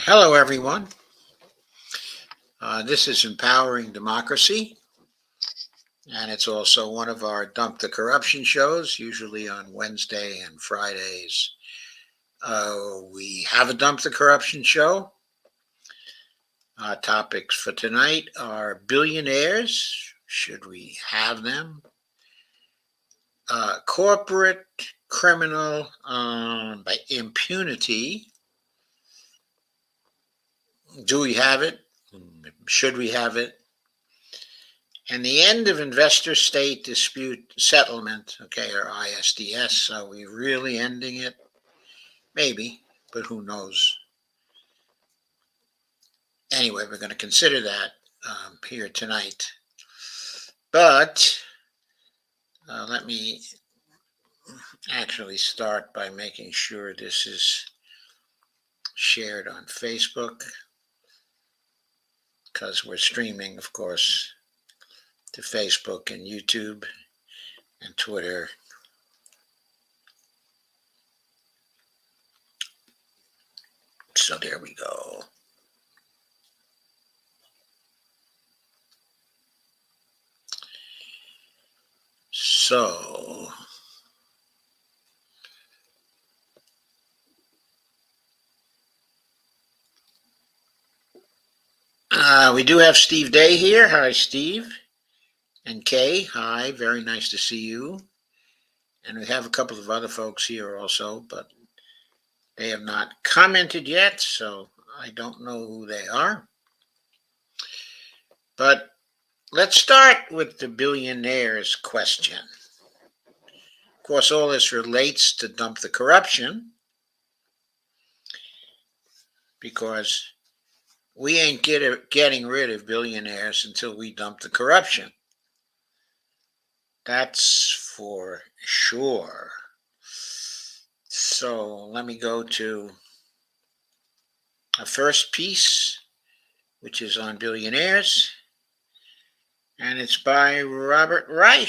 Hello, everyone. This is Empowering Democracy, and it's also one of our Dump the Corruption shows, usually on Wednesday and Fridays. We have a Dump the Corruption show. Topics for tonight are billionaires. Should we have them? Corporate criminal by impunity. Do we have it? Should we have it? And the end of Interstate Dispute Settlement, or ISDS. Are we really ending it? Maybe, but who knows? Anyway, we're going to consider that here tonight. But let me actually start by making sure this is shared on Facebook, because we're streaming, of course, to Facebook and YouTube and Twitter. So there we go. So we do have Steve Day here. Hi, Steve. And Kay, hi. Very nice to see you. And we have a couple of other folks here also, but they have not commented yet, so I don't know who they are. But let's start with the billionaires question. Of course, all this relates to Dump the Corruption, because we ain't getting rid of billionaires until we dump the corruption. That's for sure. So let me go to a first piece, which is on billionaires. And it's by Robert Reich,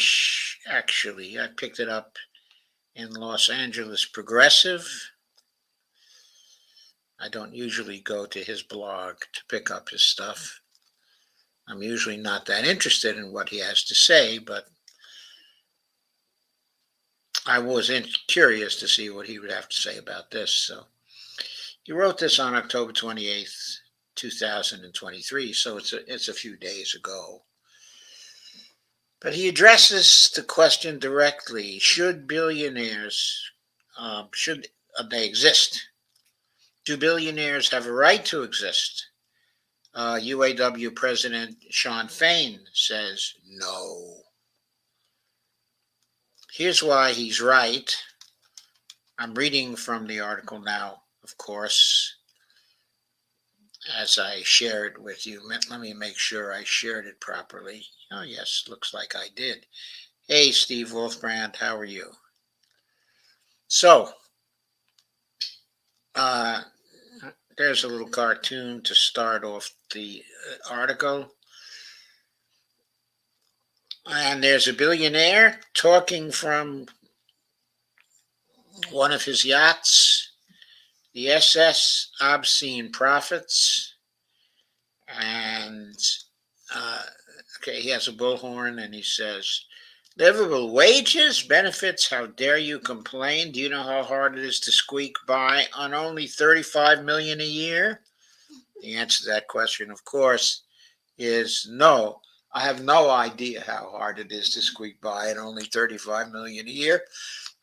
actually. I picked it up in Los Angeles Progressive. I don't usually go to his blog to pick up his stuff. I'm usually not that interested in what he has to say, but I was curious to see what he would have to say about this. So he wrote this on October 28th, 2023, so it's a few days ago. But he addresses the question directly: should billionaires, should they exist? Do billionaires have a right to exist? UAW President Shawn Fain says no. Here's why he's right. I'm reading from the article now, of course, as I share it with you. Let me make sure I shared it properly. Oh, yes, looks like I did. Hey, Steve Wolfbrand, how are you? So, there's a little cartoon to start off the article. And there's a billionaire talking from one of his yachts, the SS Obscene Profits. And, he has a bullhorn and he says, livable wages, benefits, how dare you complain? Do you know how hard it is to squeak by on only $35 million a year? The answer to that question, of course, is no. I have no idea how hard it is to squeak by at only $35 million a year,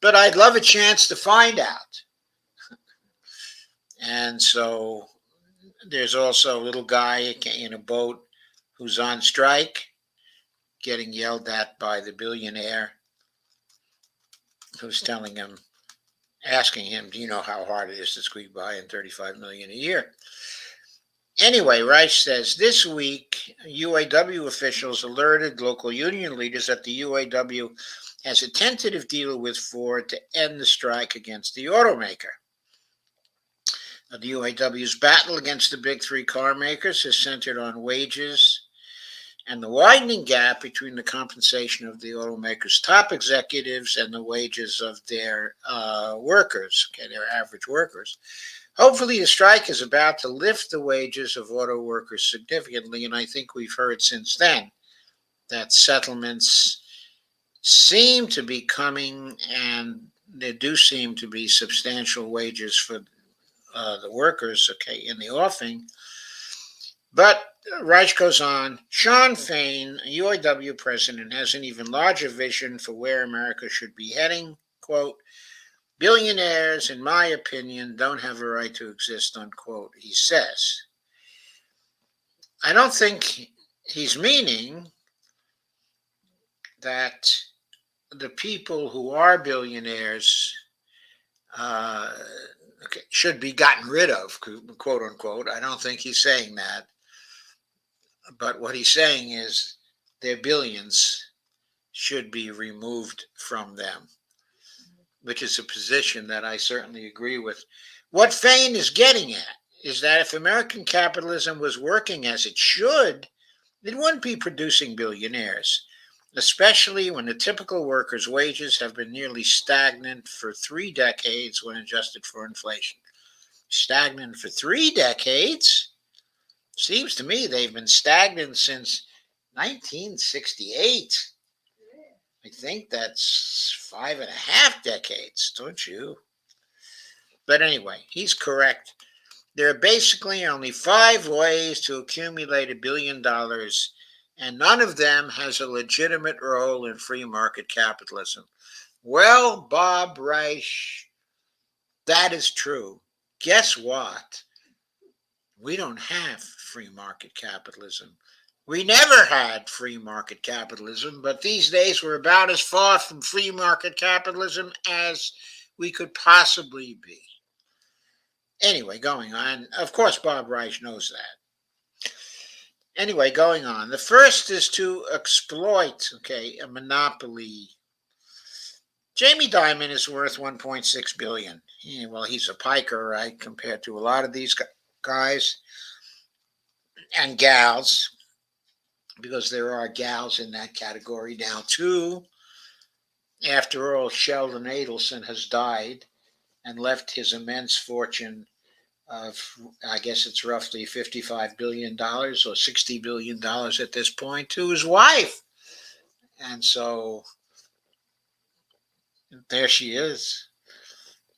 but I'd love a chance to find out. And so there's also a little guy in a boat who's on strike. getting yelled at by the billionaire who's asking him, do you know how hard it is to squeak by in $35 million a year? Anyway, Reich says this week, UAW officials alerted local union leaders that the UAW has a tentative deal with Ford to end the strike against the automaker. The UAW's battle against the big three car makers is centered on wages and the widening gap between the compensation of the automakers' top executives and the wages of their workers, their average workers. Hopefully, the strike is about to lift the wages of auto workers significantly, and I think we've heard since then that settlements seem to be coming, and there do seem to be substantial wages for the workers, in the offing. But Reich goes on, Sean Fain, a UAW president, has an even larger vision for where America should be heading. Quote, billionaires, in my opinion, don't have a right to exist, unquote, he says. I don't think he's meaning that the people who are billionaires should be gotten rid of, quote unquote. I don't think he's saying that. But what he's saying is their billions should be removed from them, which is a position that I certainly agree with. What Fain is getting at is that if American capitalism was working as it should, it wouldn't be producing billionaires, especially when the typical worker's wages have been nearly stagnant for 3 decades when adjusted for inflation. Stagnant for 3 decades? Seems to me they've been stagnant since 1968. I think that's 5.5 decades, don't you? But anyway, he's correct. There are basically only 5 ways to accumulate $1 billion, and none of them has a legitimate role in free market capitalism. Well, Bob Reich, that is true. Guess what? We don't have free market capitalism. We never had free market capitalism, but these days we're about as far from free market capitalism as we could possibly be. Anyway, going on. Of course, Bob Reich knows that. Anyway, going on. The first is to exploit, a monopoly. Jamie Dimon is worth $1.6 billion. Well, he's a piker, right, compared to a lot of these guys and gals, because there are gals in that category now too. After all, Sheldon Adelson has died and left his immense fortune of, I guess it's roughly $55 billion or $60 billion at this point, to his wife. And so there she is,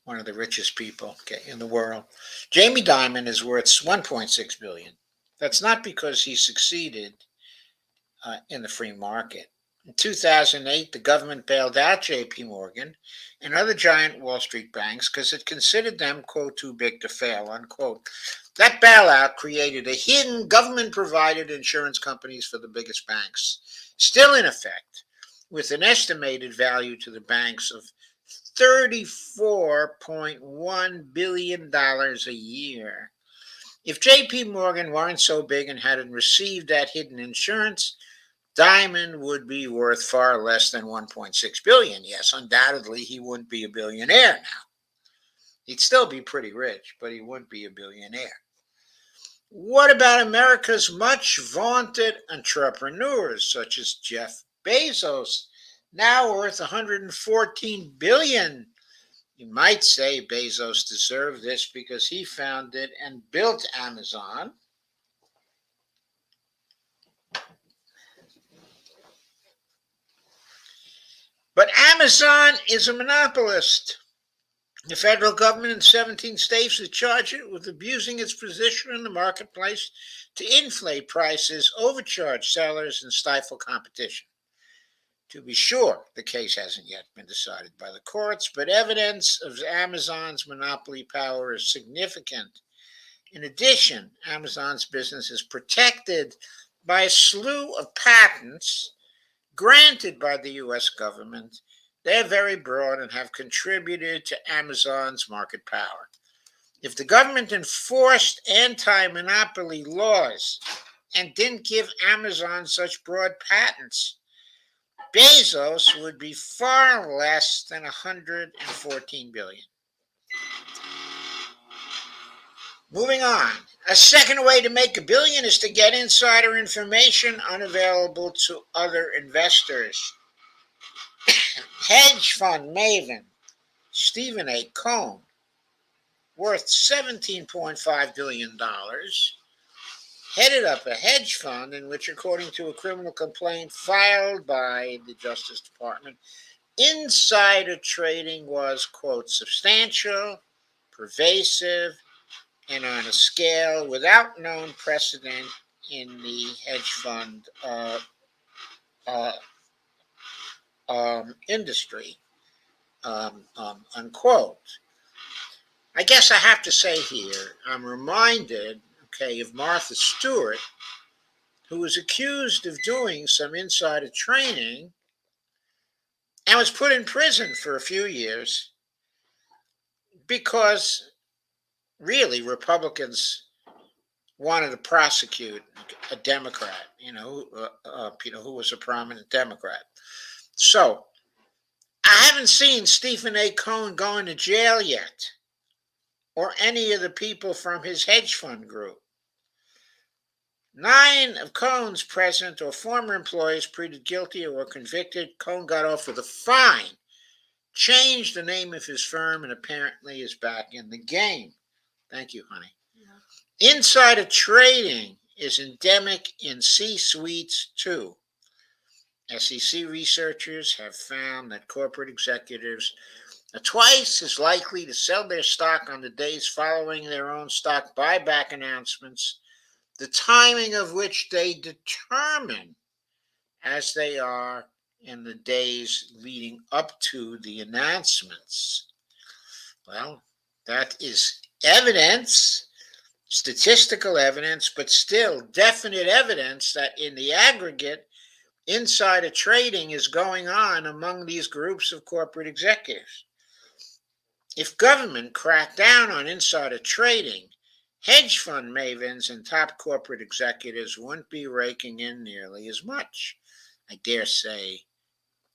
one of the richest people in the world. Jamie Dimon is worth $1.6 billion. That's not because he succeeded in the free market. In 2008, the government bailed out J.P. Morgan and other giant Wall Street banks because it considered them, quote, too big to fail, unquote. That bailout created a hidden government-provided insurance companies for the biggest banks, still in effect, with an estimated value to the banks of $34.1 billion a year. If J.P. Morgan weren't so big and hadn't received that hidden insurance, Dimon would be worth far less than $1.6 billion. Yes, undoubtedly, he wouldn't be a billionaire now. He'd still be pretty rich, but he wouldn't be a billionaire. What about America's much vaunted entrepreneurs, such as Jeff Bezos, now worth $114 billion? You might say Bezos deserved this because he founded and built Amazon. But Amazon is a monopolist. The federal government in 17 states has charged it with abusing its position in the marketplace to inflate prices, overcharge sellers, and stifle competition. To be sure, the case hasn't yet been decided by the courts, but evidence of Amazon's monopoly power is significant. In addition, Amazon's business is protected by a slew of patents granted by the U.S. government. They're very broad and have contributed to Amazon's market power. If the government enforced anti-monopoly laws and didn't give Amazon such broad patents, Bezos would be far less than 114 billion. Moving on. A second way to make a billion is to get insider information unavailable to other investors. Hedge fund maven Stephen A. Cohen, worth $17.5 billion, headed up a hedge fund in which, according to a criminal complaint filed by the Justice Department, insider trading was, quote, substantial, pervasive, and on a scale without known precedent in the hedge fund industry, unquote. I guess I have to say here, I'm reminded, of Martha Stewart, who was accused of doing some insider trading and was put in prison for a few years because really Republicans wanted to prosecute a Democrat, who was a prominent Democrat. So I haven't seen Stephen A. Cohen going to jail yet, or any of the people from his hedge fund group. 9 of Cohen's present or former employees pleaded guilty or were convicted. Cohen got off with a fine, changed the name of his firm, and apparently is back in the game. Thank you, honey. Yeah. Insider trading is endemic in C-suites too. SEC researchers have found that corporate executives are twice as likely to sell their stock on the days following their own stock buyback announcements, the timing of which they determine, as they are in the days leading up to the announcements. Well, that is evidence, statistical evidence, but still definite evidence that in the aggregate, insider trading is going on among these groups of corporate executives. If government cracked down on insider trading, hedge fund mavens and top corporate executives wouldn't be raking in nearly as much. I dare say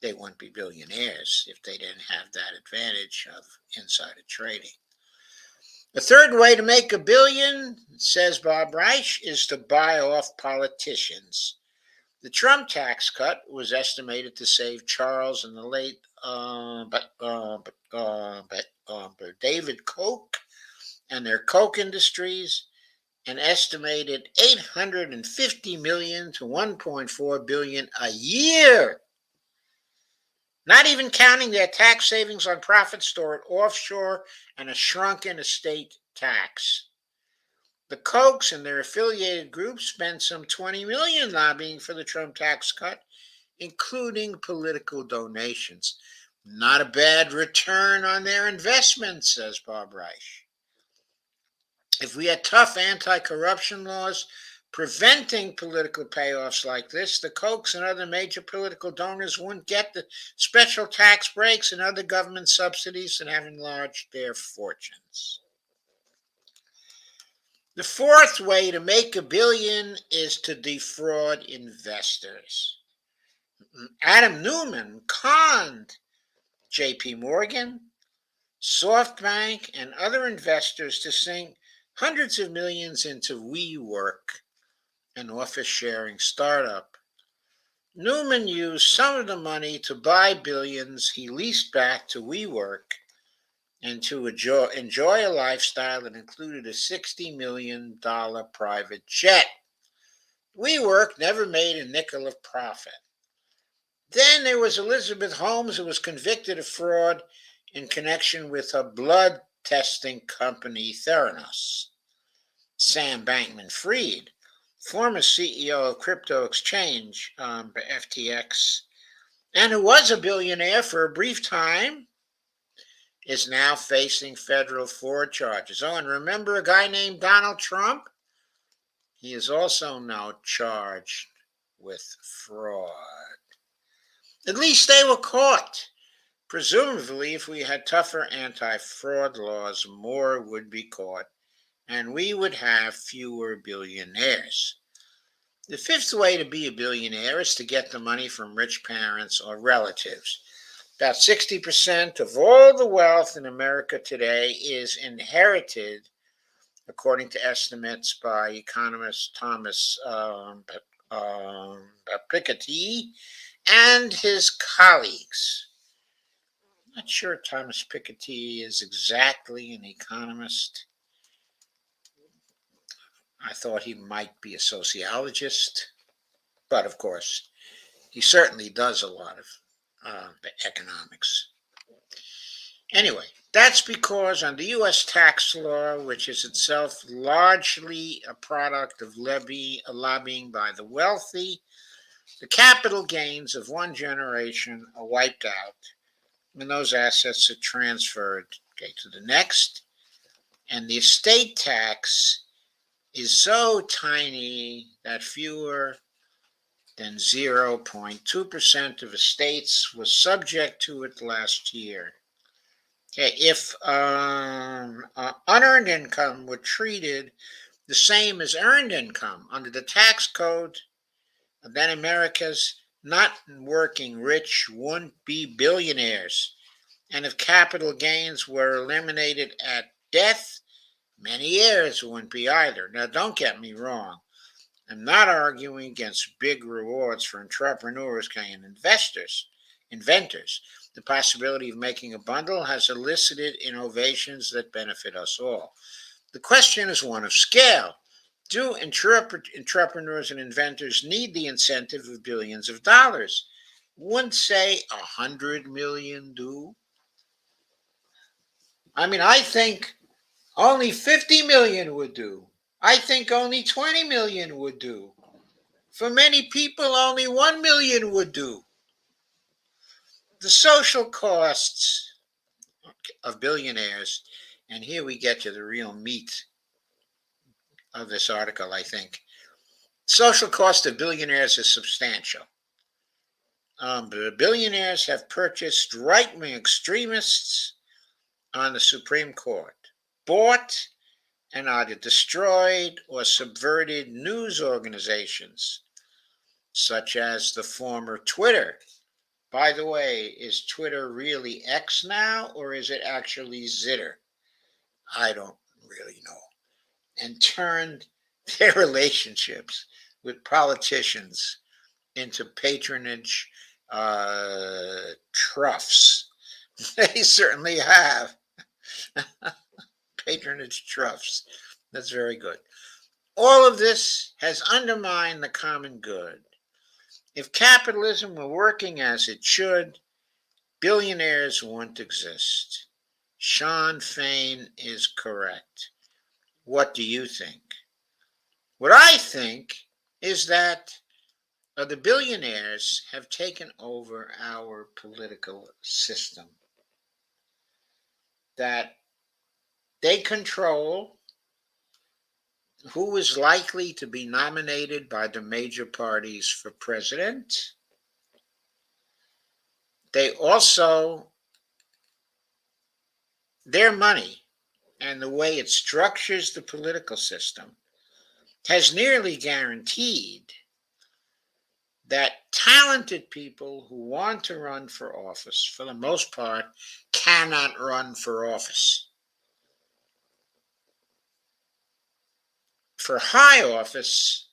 they wouldn't be billionaires if they didn't have that advantage of insider trading. The third way to make a billion, says Bob Reich, is to buy off politicians. The Trump tax cut was estimated to save Charles and the late David Koch and their Koch industries an estimated $850 million to $1.4 billion a year, not even counting their tax savings on profits stored offshore and a shrunken estate tax. The Kochs and their affiliated groups spent some $20 million lobbying for the Trump tax cut, including political donations. Not a bad return on their investment, says Bob Reich. If we had tough anti-corruption laws preventing political payoffs like this, the Kochs and other major political donors wouldn't get the special tax breaks and other government subsidies and have enlarged their fortunes. The fourth way to make a billion is to defraud investors. Adam Neumann conned J.P. Morgan, SoftBank, and other investors to sink hundreds of millions into WeWork, an office-sharing startup. Neumann used some of the money to buy billions he leased back to WeWork and to enjoy a lifestyle that included a $60 million private jet. WeWork never made a nickel of profit. Then there was Elizabeth Holmes, who was convicted of fraud in connection with her blood testing company Theranos. Sam Bankman-Fried, former CEO of crypto exchange FTX, and who was a billionaire for a brief time, is now facing federal fraud charges. Oh, and remember a guy named Donald Trump? He is also now charged with fraud. At least they were caught. Presumably, if we had tougher anti-fraud laws, more would be caught, and we would have fewer billionaires. The fifth way to be a billionaire is to get the money from rich parents or relatives. About 60% of all the wealth in America today is inherited, according to estimates by economist Thomas Piketty and his colleagues. I'm not sure Thomas Piketty is exactly an economist. I thought he might be a sociologist, but of course, he certainly does a lot of economics. Anyway, that's because under U.S. tax law, which is itself largely a product of lobbying by the wealthy, the capital gains of one generation are wiped out, and those assets are transferred to the next. And the estate tax is so tiny that fewer than 0.2% of estates was subject to it last year. Okay, if unearned income were treated the same as earned income under the tax code, then America's not working rich wouldn't be billionaires. And if capital gains were eliminated at death, many heirs wouldn't be either. Now, don't get me wrong. I'm not arguing against big rewards for entrepreneurs and inventors. The possibility of making a bundle has elicited innovations that benefit us all. The question is one of scale. Do entrepreneurs and inventors need the incentive of billions of dollars? Wouldn't say 100 million do. I think only 50 million would do. I think only 20 million would do. For many people, only 1 million would do. The social costs of billionaires, and here we get to the real meat of this article, I think. Social cost of billionaires is substantial. The billionaires have purchased right-wing extremists on the Supreme Court, bought and either destroyed or subverted news organizations, such as the former Twitter. By the way, is Twitter really X now, or is it actually Zitter? I don't really know. And turned their relationships with politicians into patronage troughs. They certainly have. Patronage troughs. That's very good. All of this has undermined the common good. If capitalism were working as it should, billionaires wouldn't exist. Sean Fain is correct. What do you think? What I think is that the billionaires have taken over our political system. That they control who is likely to be nominated by the major parties for president. They also, their money and the way it structures the political system has nearly guaranteed that talented people who want to run for office, for the most part, cannot run for office. For high office,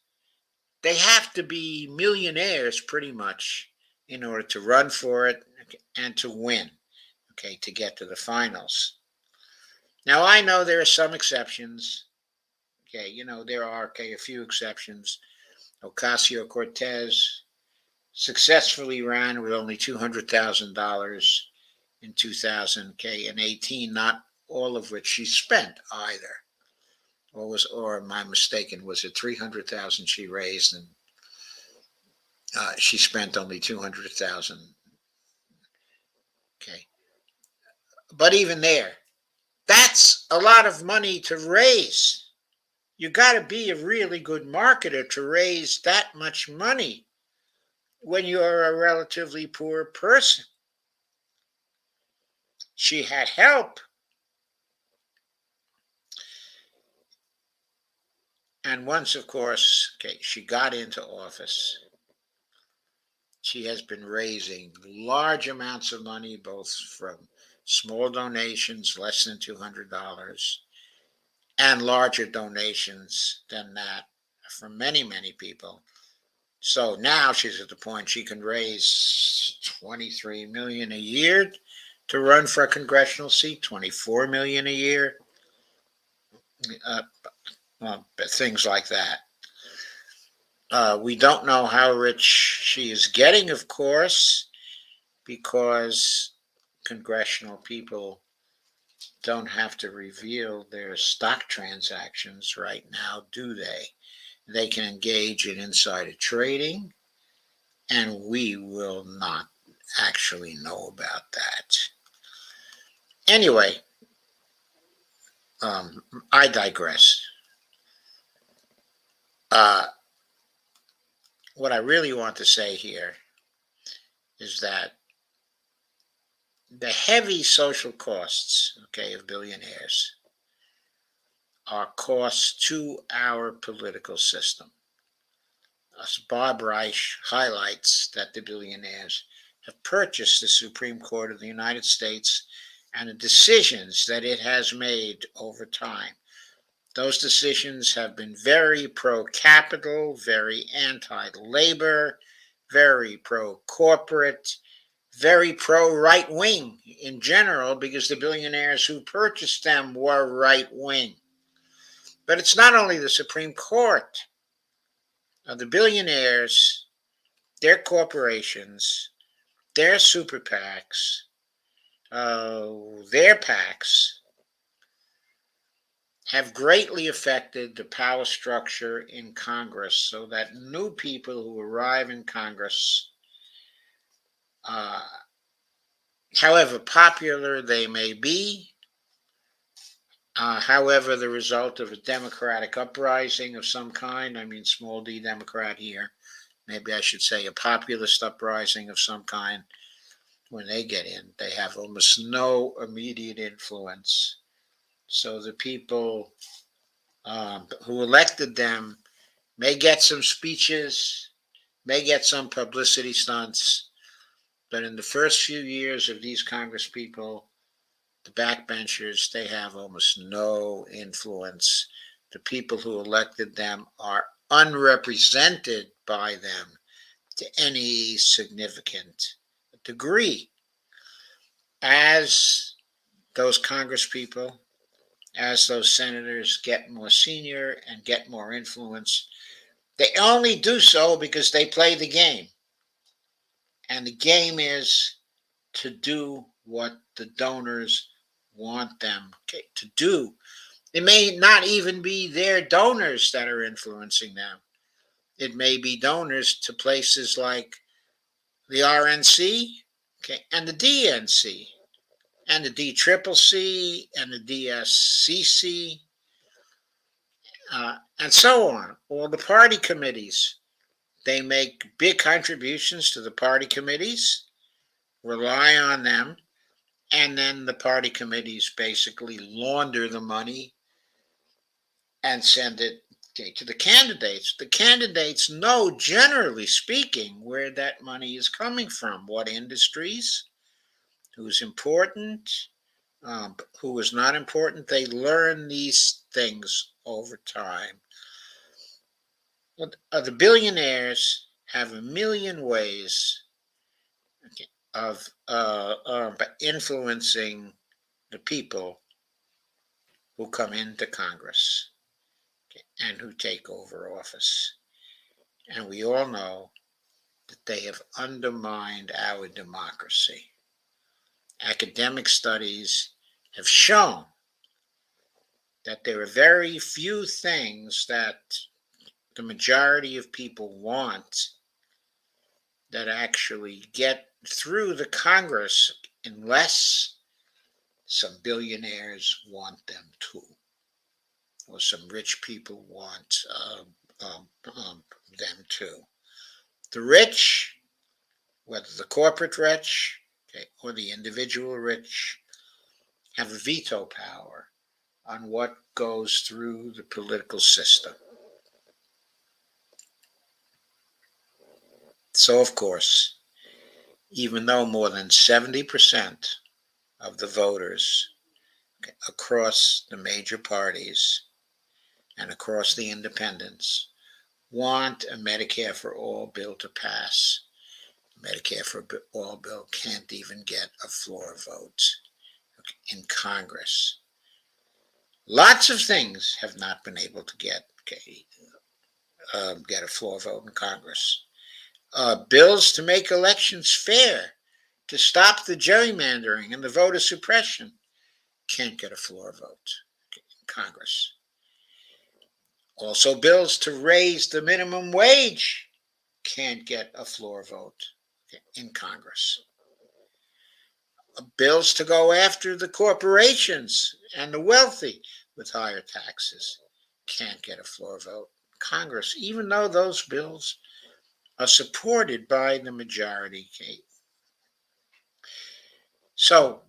they have to be millionaires pretty much in order to run for it and to win, to get to the finals. Now, I know there are some exceptions. There are a few exceptions. Ocasio-Cortez successfully ran with only $200,000 in 2018, not all of which she spent either. Or am I mistaken? Was it 300,000 she raised and she spent only 200,000? Okay, but even there, that's a lot of money to raise. You got to be a really good marketer to raise that much money. when you're a relatively poor person. She had help. And once, of course, okay, she got into office, she has been raising large amounts of money, both from small donations, less than $200, and larger donations than that from many, many people. So now she's at the point she can raise 23 million a year to run for a congressional seat, 24 million a year, uh, things like that. We don't know how rich she is getting, of course, because congressional people don't have to reveal their stock transactions right now, do they? They can engage in insider trading, and we will not actually know about that. Anyway, I digress. Uh, what I really want to say here is that the heavy social costs, okay, of billionaires are costs to our political system. As Bob Reich highlights that the billionaires have purchased the Supreme Court of the United States and the decisions that it has made over time. Those decisions have been very pro-capital, very anti-labor, very pro-corporate, very pro-right-wing in general, because the billionaires who purchased them were right-wing. But it's not only the Supreme Court. The billionaires, their corporations, their super PACs, their PACs have greatly affected the power structure in Congress, so that new people who arrive in Congress, uh, however popular they may be, however the result of a democratic uprising of some kind, I mean small d Democrat here, maybe I should say a populist uprising of some kind, when they get in, they have almost no immediate influence. So the people who elected them may get some speeches, may get some publicity stunts, but in the first few years of these Congress people, the backbenchers, they have almost no influence. The people who elected them are unrepresented by them to any significant degree. As those Congress people, as those senators get more senior and get more influence, they only do so because they play the game. And the game is to do what the donors want them to do. It may not even be their donors that are influencing them. It may be donors to places like the RNC, okay, and the DNC, and the DCCC, and the DSCC, and so on. All the party committees, they make big contributions to the party committees, rely on them, and then the party committees basically launder the money and send it to the candidates. The candidates know, generally speaking, where that money is coming from, what industries, who's important, who is not important. They learn these things over time. The billionaires have a million ways of influencing the people who come into Congress, okay, and who take over office. And we all know that they have undermined our democracy. Academic studies have shown that there are very few things that the majority of people want that actually get through the Congress unless some billionaires want them to, or some rich people want them to. The rich whether the corporate rich, okay, or the individual rich, have a veto power on what goes through the political system. So, of course, even though more than 70% of the voters across the major parties and across the independents want a Medicare for All bill to pass, Medicare for All bill can't even get a floor vote in Congress. Lots of things have not been able to get a floor vote in Congress. Bills to make elections fair, to stop the gerrymandering and the voter suppression, can't get a floor vote in Congress. Also, bills to raise the minimum wage can't get a floor vote in Congress. Bills to go after the corporations and the wealthy with higher taxes can't get a floor vote in Congress, even though those bills are supported by the majority. So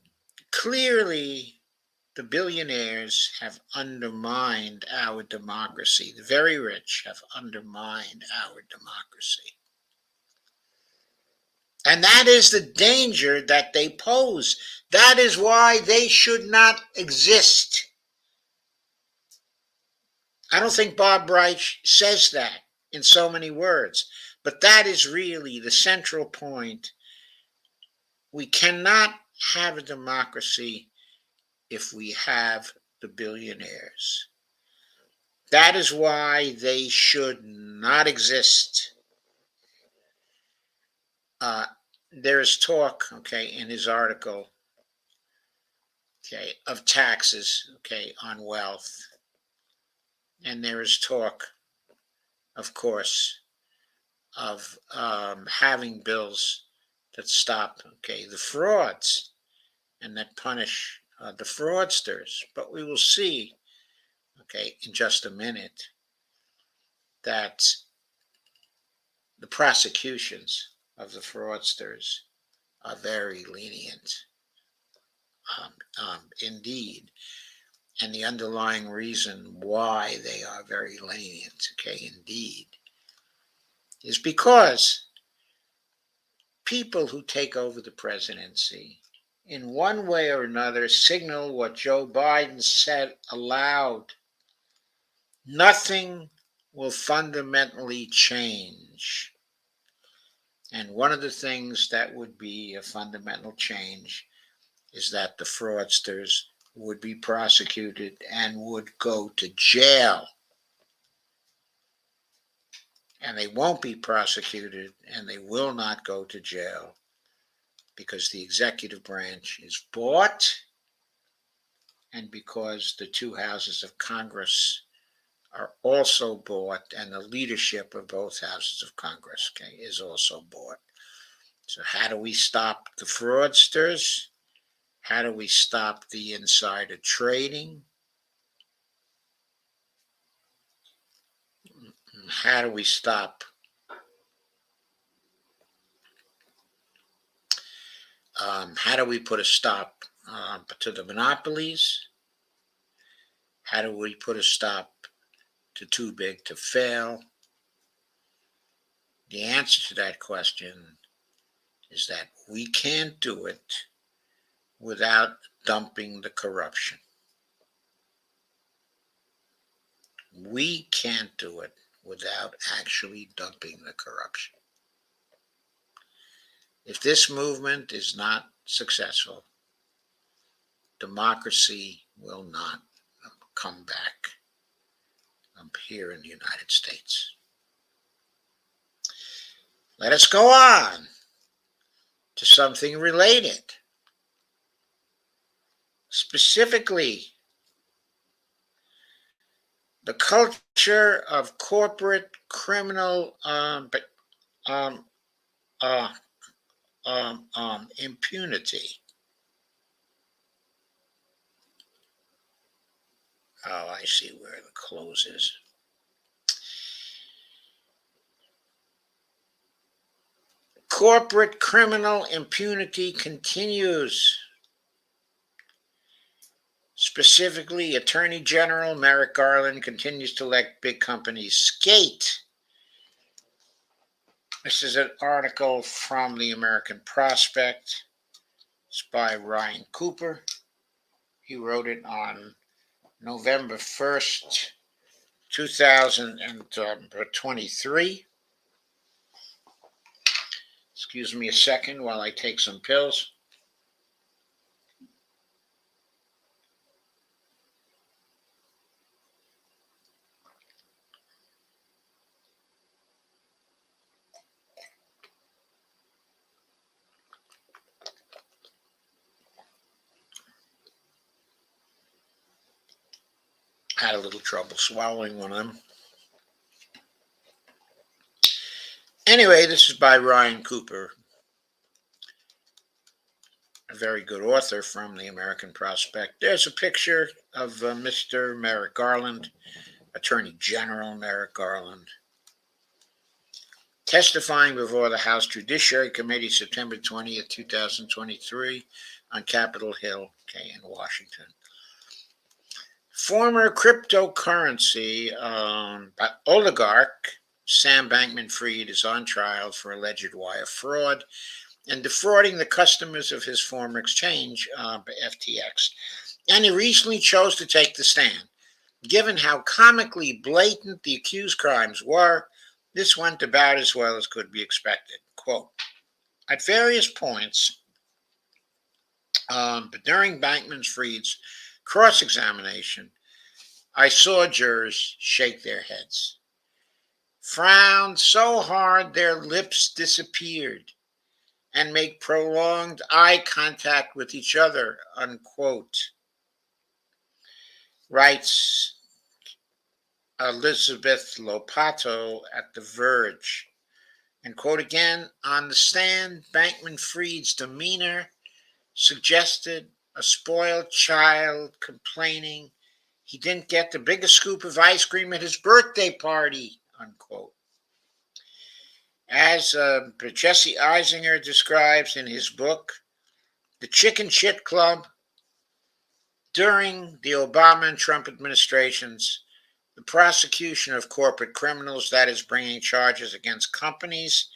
clearly, the billionaires have undermined our democracy. The very rich have undermined our democracy. And that is the danger that they pose. That is why they should not exist. I don't think Bob Reich says that in so many words, but that is really the central point. We cannot have a democracy if we have the billionaires. That is why they should not exist. There is talk, in his article, of taxes, on wealth. And there is talk, of course, of having bills that stop, the frauds and that punish the fraudsters. But we will see, in just a minute, that the prosecutions of the fraudsters are very lenient, indeed. And the underlying reason why they are very lenient, indeed, is because people who take over the presidency in one way or another signal what Joe Biden said aloud. Nothing will fundamentally change. And one of the things that would be a fundamental change is that the fraudsters would be prosecuted and would go to jail. And they won't be prosecuted and they will not go to jail because the executive branch is bought and because the two houses of Congress are also bought and the leadership of both houses of Congress is also bought. So how do we stop the fraudsters? How do we stop the insider trading? How do we stop how do we put a stop to the monopolies? How do we put a stop to too big to fail? The answer to that question is that we can't do it without dumping the corruption. We can't do it without actually dumping the corruption. If this movement is not successful, democracy will not come back here in the United States. Let us go on to something related. Specifically, the culture of corporate criminal impunity. Oh, I see where the close is. Corporate criminal impunity continues. Specifically, Attorney General Merrick Garland continues to let big companies skate. This is an article from the American Prospect. It's by Ryan Cooper. He wrote it on November 1st, 2023. Excuse me a second while I take some pills. Had a little trouble swallowing one of them. Anyway, this is by Ryan Cooper, a very good author from the American Prospect. There's a picture of Mr. Merrick Garland, Attorney General Merrick Garland, testifying before the House Judiciary Committee September 20th, 2023 on Capitol Hill, in Washington. Former cryptocurrency oligarch Sam Bankman-Fried is on trial for alleged wire fraud and defrauding the customers of his former exchange, FTX. And he recently chose to take the stand. Given how comically blatant the accused crimes were, this went about as well as could be expected. Quote, at various points during Bankman-Fried's cross-examination, I saw jurors shake their heads, frown so hard their lips disappeared, and make prolonged eye contact with each other, unquote, writes Elizabeth Lopato at The Verge. And quote again, on the stand, Bankman-Fried's demeanor suggested a spoiled child complaining he didn't get the biggest scoop of ice cream at his birthday party, unquote. As Jesse Eisinger describes in his book, The Chicken Shit Club, during the Obama and Trump administrations, the prosecution of corporate criminals, that is, bringing charges against companies,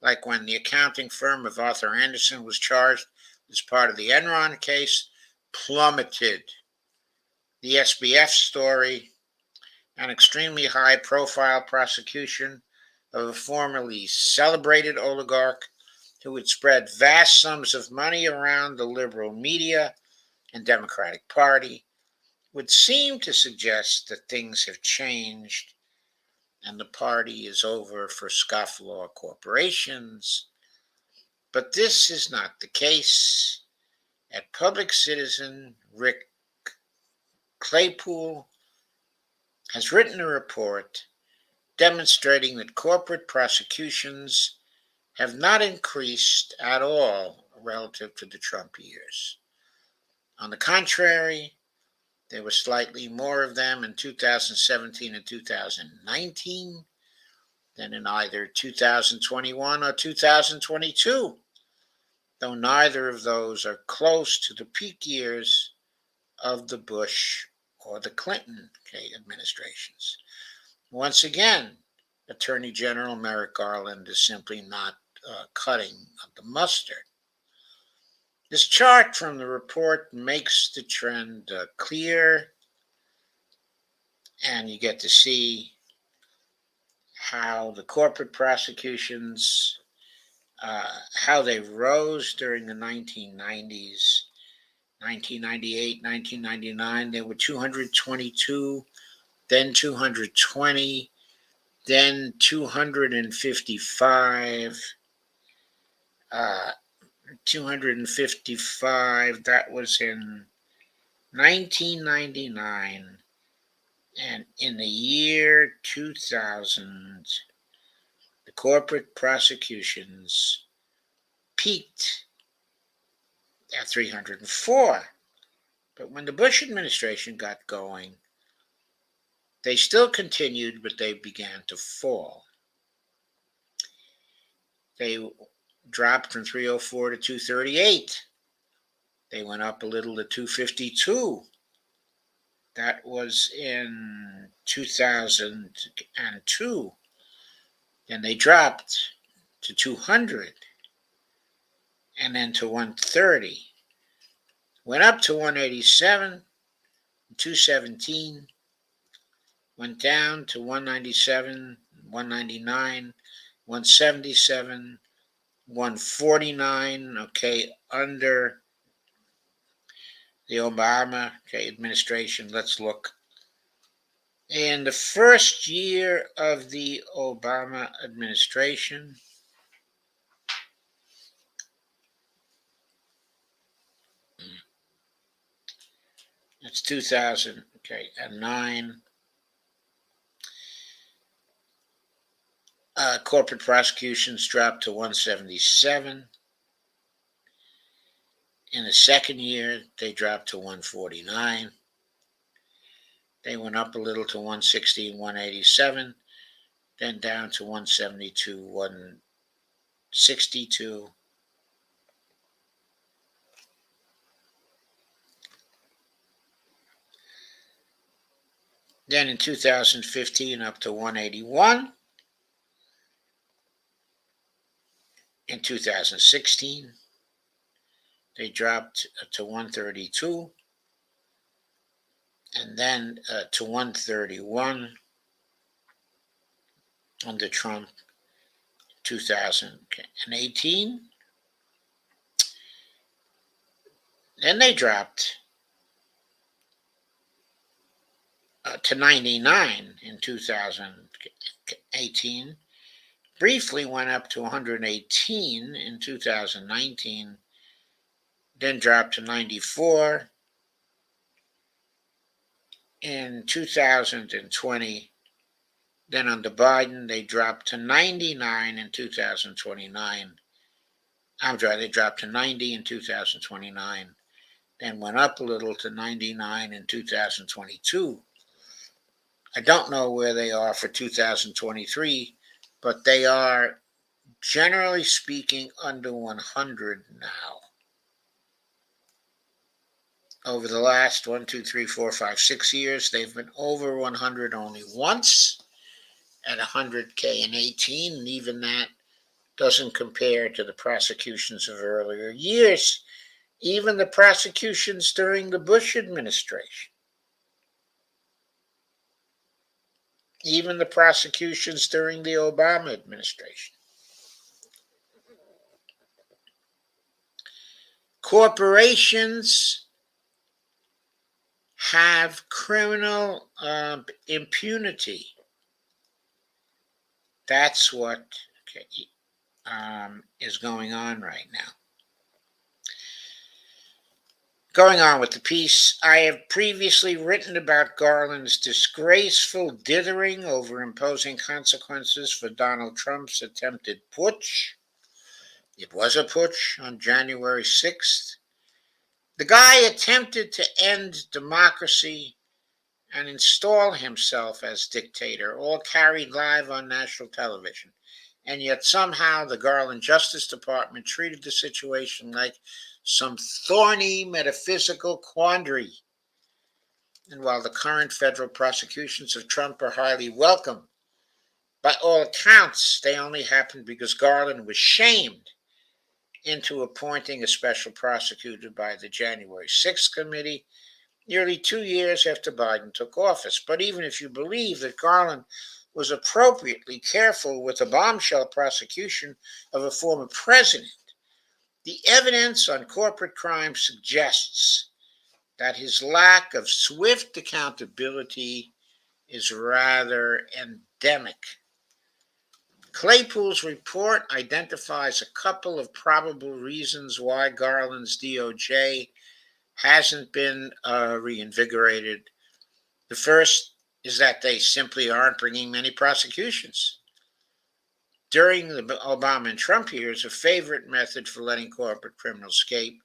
like when the accounting firm of Arthur Andersen was charged as part of the Enron case, plummeted. The SBF story, an extremely high-profile prosecution of a formerly celebrated oligarch who had spread vast sums of money around the liberal media and Democratic Party, would seem to suggest that things have changed and the party is over for scofflaw corporations. But this is not the case. At Public Citizen, Rick Claypool has written a report demonstrating that corporate prosecutions have not increased at all relative to the Trump years. On the contrary, there were slightly more of them in 2017 and 2019 than in either 2021 or 2022, though neither of those are close to the peak years of the Bush or the Clinton administrations. Once again, Attorney General Merrick Garland is simply not cutting the mustard. This chart from the report makes the trend clear, and you get to see how the corporate prosecutions, how they rose during the 1990s. 1998, 1999, there were 222, then 220, then 255, 255, that was in 1999, and in the year 2000, the corporate prosecutions peaked at 304. But when the Bush administration got going, they still continued, but they began to fall. They dropped from 304 to 238. They went up a little to 252. That was in 2002. Then they dropped to 200 and then to 130. Went up to 187, 217. Went down to 197, 199, 177, 149. Okay, under the Obama administration. Let's look. In the first year of the Obama administration, it's 2009. Corporate prosecutions dropped to 177. In the second year, they dropped to 149. They went up a little to 160 and 187, then down to 172, 162. Then in 2015, up to 181. In 2016, they dropped to 132, and then to 131 under Trump. 2018. Then they dropped to 99 in 2018. Briefly went up to 118 in 2019. Then dropped to 94 in 2020. Then under Biden, they dropped to 99 in 2029. I'm sorry, they dropped to 90 in 2029. Then went up a little to 99 in 2022. I don't know where they are for 2023, but they are, generally speaking, under 100 now. Over the last 1, 2, 3, 4, 5, 6 years, they've been over 100 only once at 100K in 18, and even that doesn't compare to the prosecutions of earlier years, even the prosecutions during the Bush administration, even the prosecutions during the Obama administration. Corporations have criminal impunity. That's what is going on right now. Going on with the piece, I have previously written about Garland's disgraceful dithering over imposing consequences for Donald Trump's attempted putsch. It was a putsch on January 6th. The guy attempted to end democracy and install himself as dictator, all carried live on national television. And yet somehow the Garland Justice Department treated the situation like some thorny metaphysical quandary. And while the current federal prosecutions of Trump are highly welcome, by all accounts, they only happened because Garland was shamed into appointing a special prosecutor by the January 6th committee, nearly 2 years after Biden took office. But even if you believe that Garland was appropriately careful with the bombshell prosecution of a former president, the evidence on corporate crime suggests that his lack of swift accountability is rather endemic. Claypool's report identifies a couple of probable reasons why Garland's DOJ hasn't been reinvigorated. The first is that they simply aren't bringing many prosecutions. During the Obama and Trump years, a favorite method for letting corporate criminals escape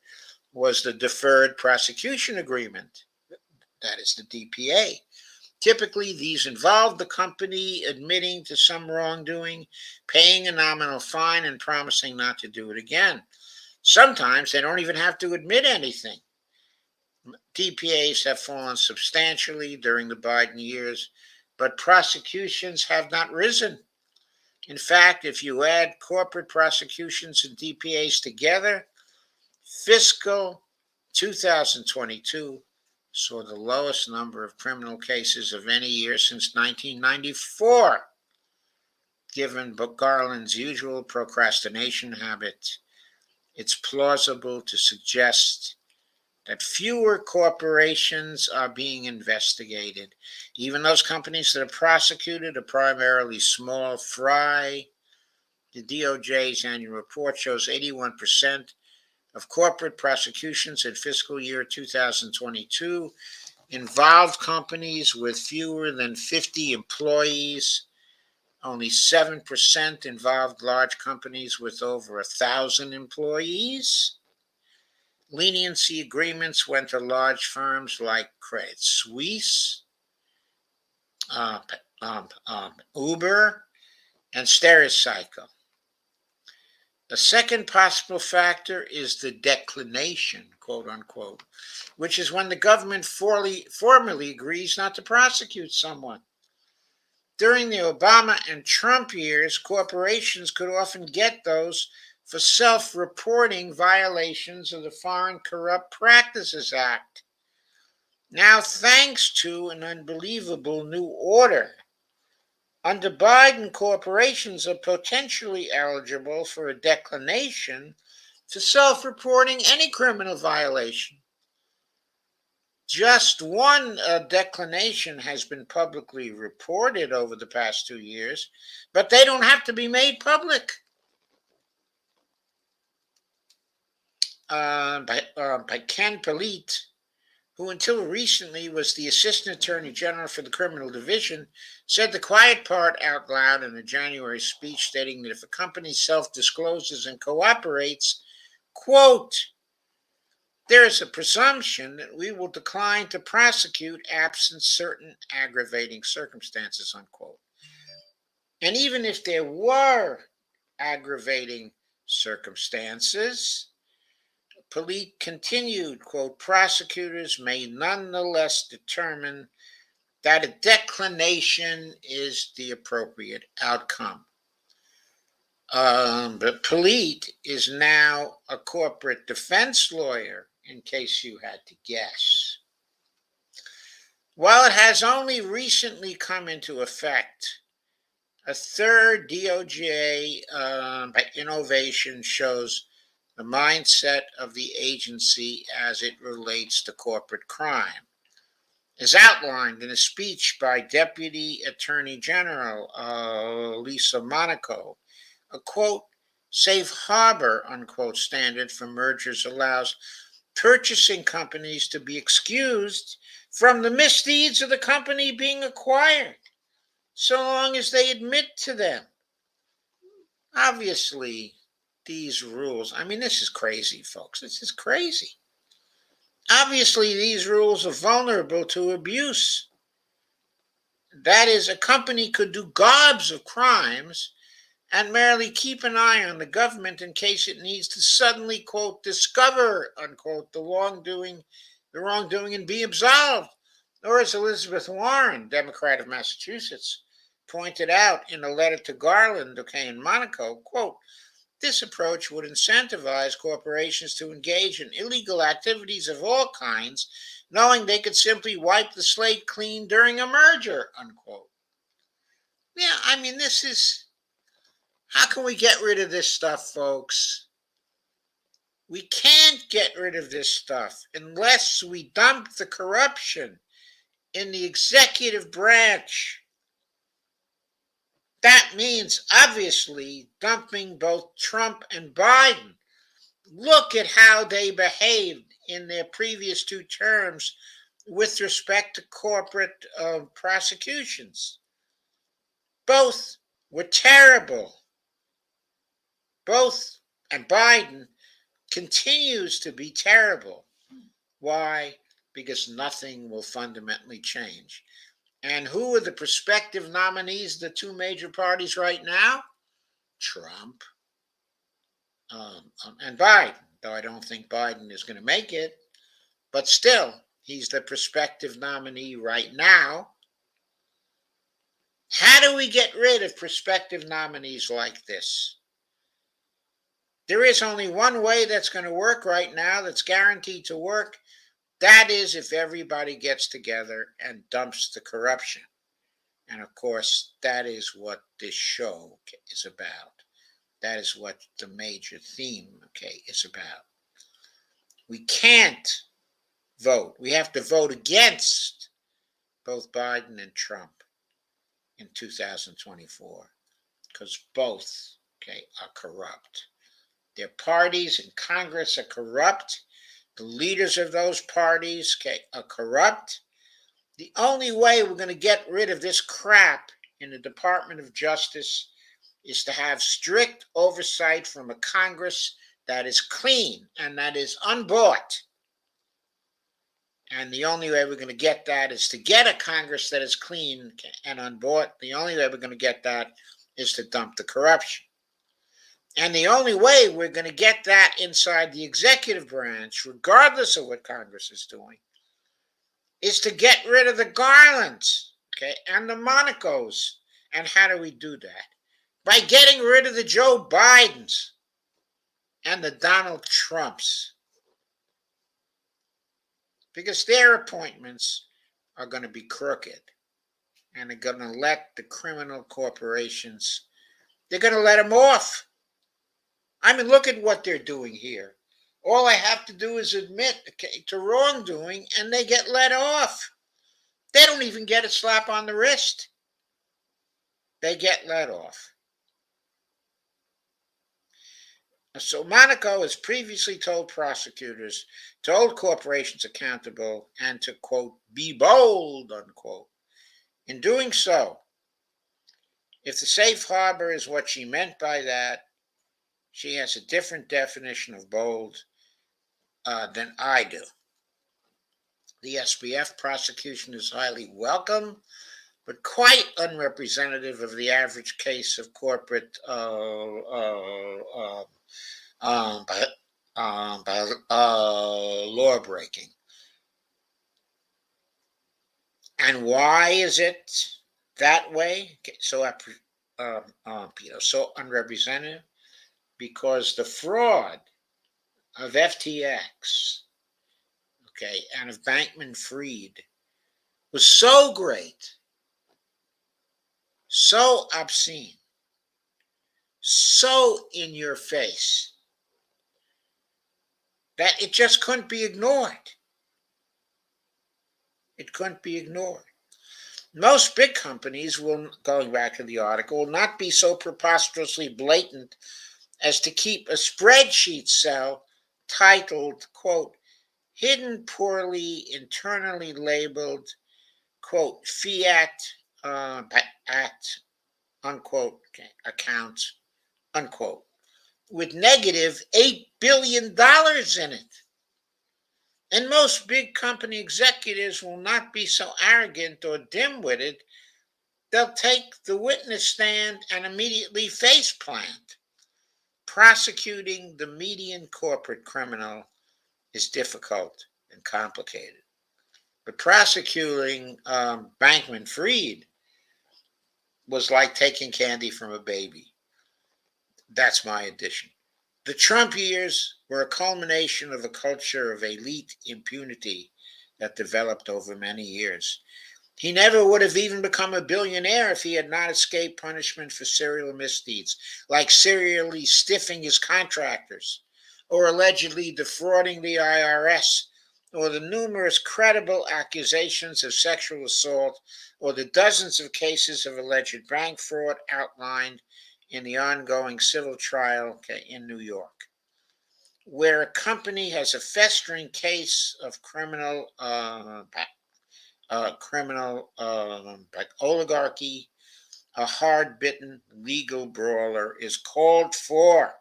was the Deferred Prosecution Agreement, that is the DPA. Typically, these involve the company admitting to some wrongdoing, paying a nominal fine, and promising not to do it again. Sometimes they don't even have to admit anything. DPAs have fallen substantially during the Biden years, but prosecutions have not risen. In fact, if you add corporate prosecutions and DPAs together, fiscal 2022 saw the lowest number of criminal cases of any year since 1994. Given Garland's usual procrastination habit, it's plausible to suggest that fewer corporations are being investigated. Even those companies that are prosecuted are primarily small fry. The DOJ's annual report shows 81% of corporate prosecutions in fiscal year 2022 involved companies with fewer than 50 employees. Only 7% involved large companies with over 1,000 employees. Leniency agreements went to large firms like Credit Suisse, Uber, and Stericycle. The second possible factor is the declination, quote unquote, which is when the government formally agrees not to prosecute someone. During the Obama and Trump years, corporations could often get those for self-reporting violations of the Foreign Corrupt Practices Act. Now, thanks to an unbelievable new order, under Biden, corporations are potentially eligible for a declination for self-reporting any criminal violation. Just one declination has been publicly reported over the past 2 years, but they don't have to be made public. By Ken Polite, who until recently was the Assistant Attorney General for the Criminal Division, said the quiet part out loud in a January speech, stating that if a company self-discloses and cooperates, quote, there is a presumption that we will decline to prosecute absent certain aggravating circumstances, unquote. And even if there were aggravating circumstances, Polite continued, quote, prosecutors may nonetheless determine that a declination is the appropriate outcome. But Polite is now a corporate defense lawyer, in case you had to guess. While it has only recently come into effect, a third DOJ innovation shows the mindset of the agency as it relates to corporate crime. As outlined in a speech by Deputy Attorney General Lisa Monaco, a quote, safe harbor, unquote, standard for mergers allows purchasing companies to be excused from the misdeeds of the company being acquired, so long as they admit to them. Obviously, these rules, this is crazy, folks. This is crazy. Obviously, these rules are vulnerable to abuse. That is, a company could do gobs of crimes and merely keep an eye on the government in case it needs to suddenly, quote, discover, unquote, the wrongdoing and be absolved. Or as Elizabeth Warren, Democrat of Massachusetts, pointed out in a letter to Garland, in Monaco, quote, this approach would incentivize corporations to engage in illegal activities of all kinds, knowing they could simply wipe the slate clean during a merger, unquote. Yeah, this is... How can we get rid of this stuff, folks? We can't get rid of this stuff unless we dump the corruption in the executive branch. That means, obviously, dumping both Trump and Biden. Look at how they behaved in their previous 2 terms with respect to corporate prosecutions. Both were terrible. And Biden continues to be terrible. Why? Because nothing will fundamentally change. And who are the prospective nominees of the two major parties right now? Trump and Biden, though I don't think Biden is going to make it. But still, he's the prospective nominee right now. How do we get rid of prospective nominees like this? There is only one way that's going to work right now, that's guaranteed to work. That is if everybody gets together and dumps the corruption. And of course, that is what this show is about. That is what the major theme, is about. We can't vote. We have to vote against both Biden and Trump in 2024 because both, are corrupt. Their parties in Congress are corrupt. The leaders of those parties, are corrupt. The only way we're going to get rid of this crap in the Department of Justice is to have strict oversight from a Congress that is clean and that is unbought. And the only way we're going to get that is to get a Congress that is clean and unbought. The only way we're going to get that is to dump the corruption. And the only way we're going to get that inside the executive branch, regardless of what Congress is doing, is to get rid of the Garlands, and the Monacos. And how do we do that? By getting rid of the Joe Bidens and the Donald Trumps. Because their appointments are going to be crooked. And they're going to let the criminal corporations, they're going to let them off. I mean, look at what they're doing here. All I have to do is admit to wrongdoing, and they get let off. They don't even get a slap on the wrist. They get let off. So Monaco has previously told prosecutors to hold corporations accountable and to, quote, be bold, unquote. In doing so, if the safe harbor is what she meant by that, she has a different definition of bold than I do. The SBF prosecution is highly welcome, but quite unrepresentative of the average case of corporate law breaking. And why is it that way? So unrepresentative? Because the fraud of FTX, and of Bankman-Fried was so great, so obscene, so in your face, that it just couldn't be ignored. It couldn't be ignored. Most big companies will, going back to the article, will not be so preposterously blatant as to keep a spreadsheet cell titled, quote, hidden poorly internally labeled, quote, fiat act, unquote, accounts, unquote, with negative $8 billion in it. And most big company executives will not be so arrogant or dim-witted. They'll take the witness stand and immediately face plant. Prosecuting the median corporate criminal is difficult and complicated. But prosecuting Bankman-Fried was like taking candy from a baby. That's my addition. The Trump years were a culmination of a culture of elite impunity that developed over many years. He never would have even become a billionaire if he had not escaped punishment for serial misdeeds, like serially stiffing his contractors, or allegedly defrauding the IRS, or the numerous credible accusations of sexual assault, or the dozens of cases of alleged bank fraud outlined in the ongoing civil trial in New York, where a company has a festering case of criminal oligarchy, a hard-bitten legal brawler is called for.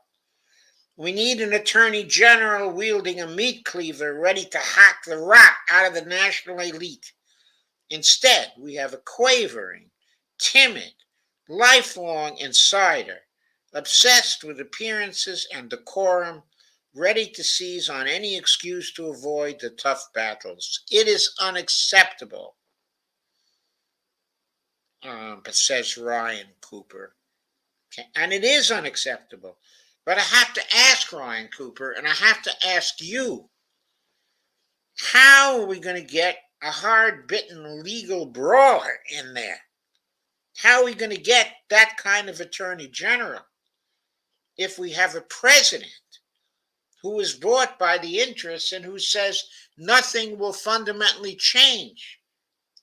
We need an attorney general wielding a meat cleaver ready to hack the rot out of the national elite Instead, we have a quavering, timid, lifelong insider, obsessed with appearances and decorum, ready to seize on any excuse to avoid the tough battles. It is unacceptable, but says Ryan Cooper. Okay. And it is unacceptable. But I have to ask Ryan Cooper, and I have to ask you, how are we going to get a hard-bitten legal brawler in there? How are we going to get that kind of attorney general if we have a president who is bought by the interests and who says nothing will fundamentally change?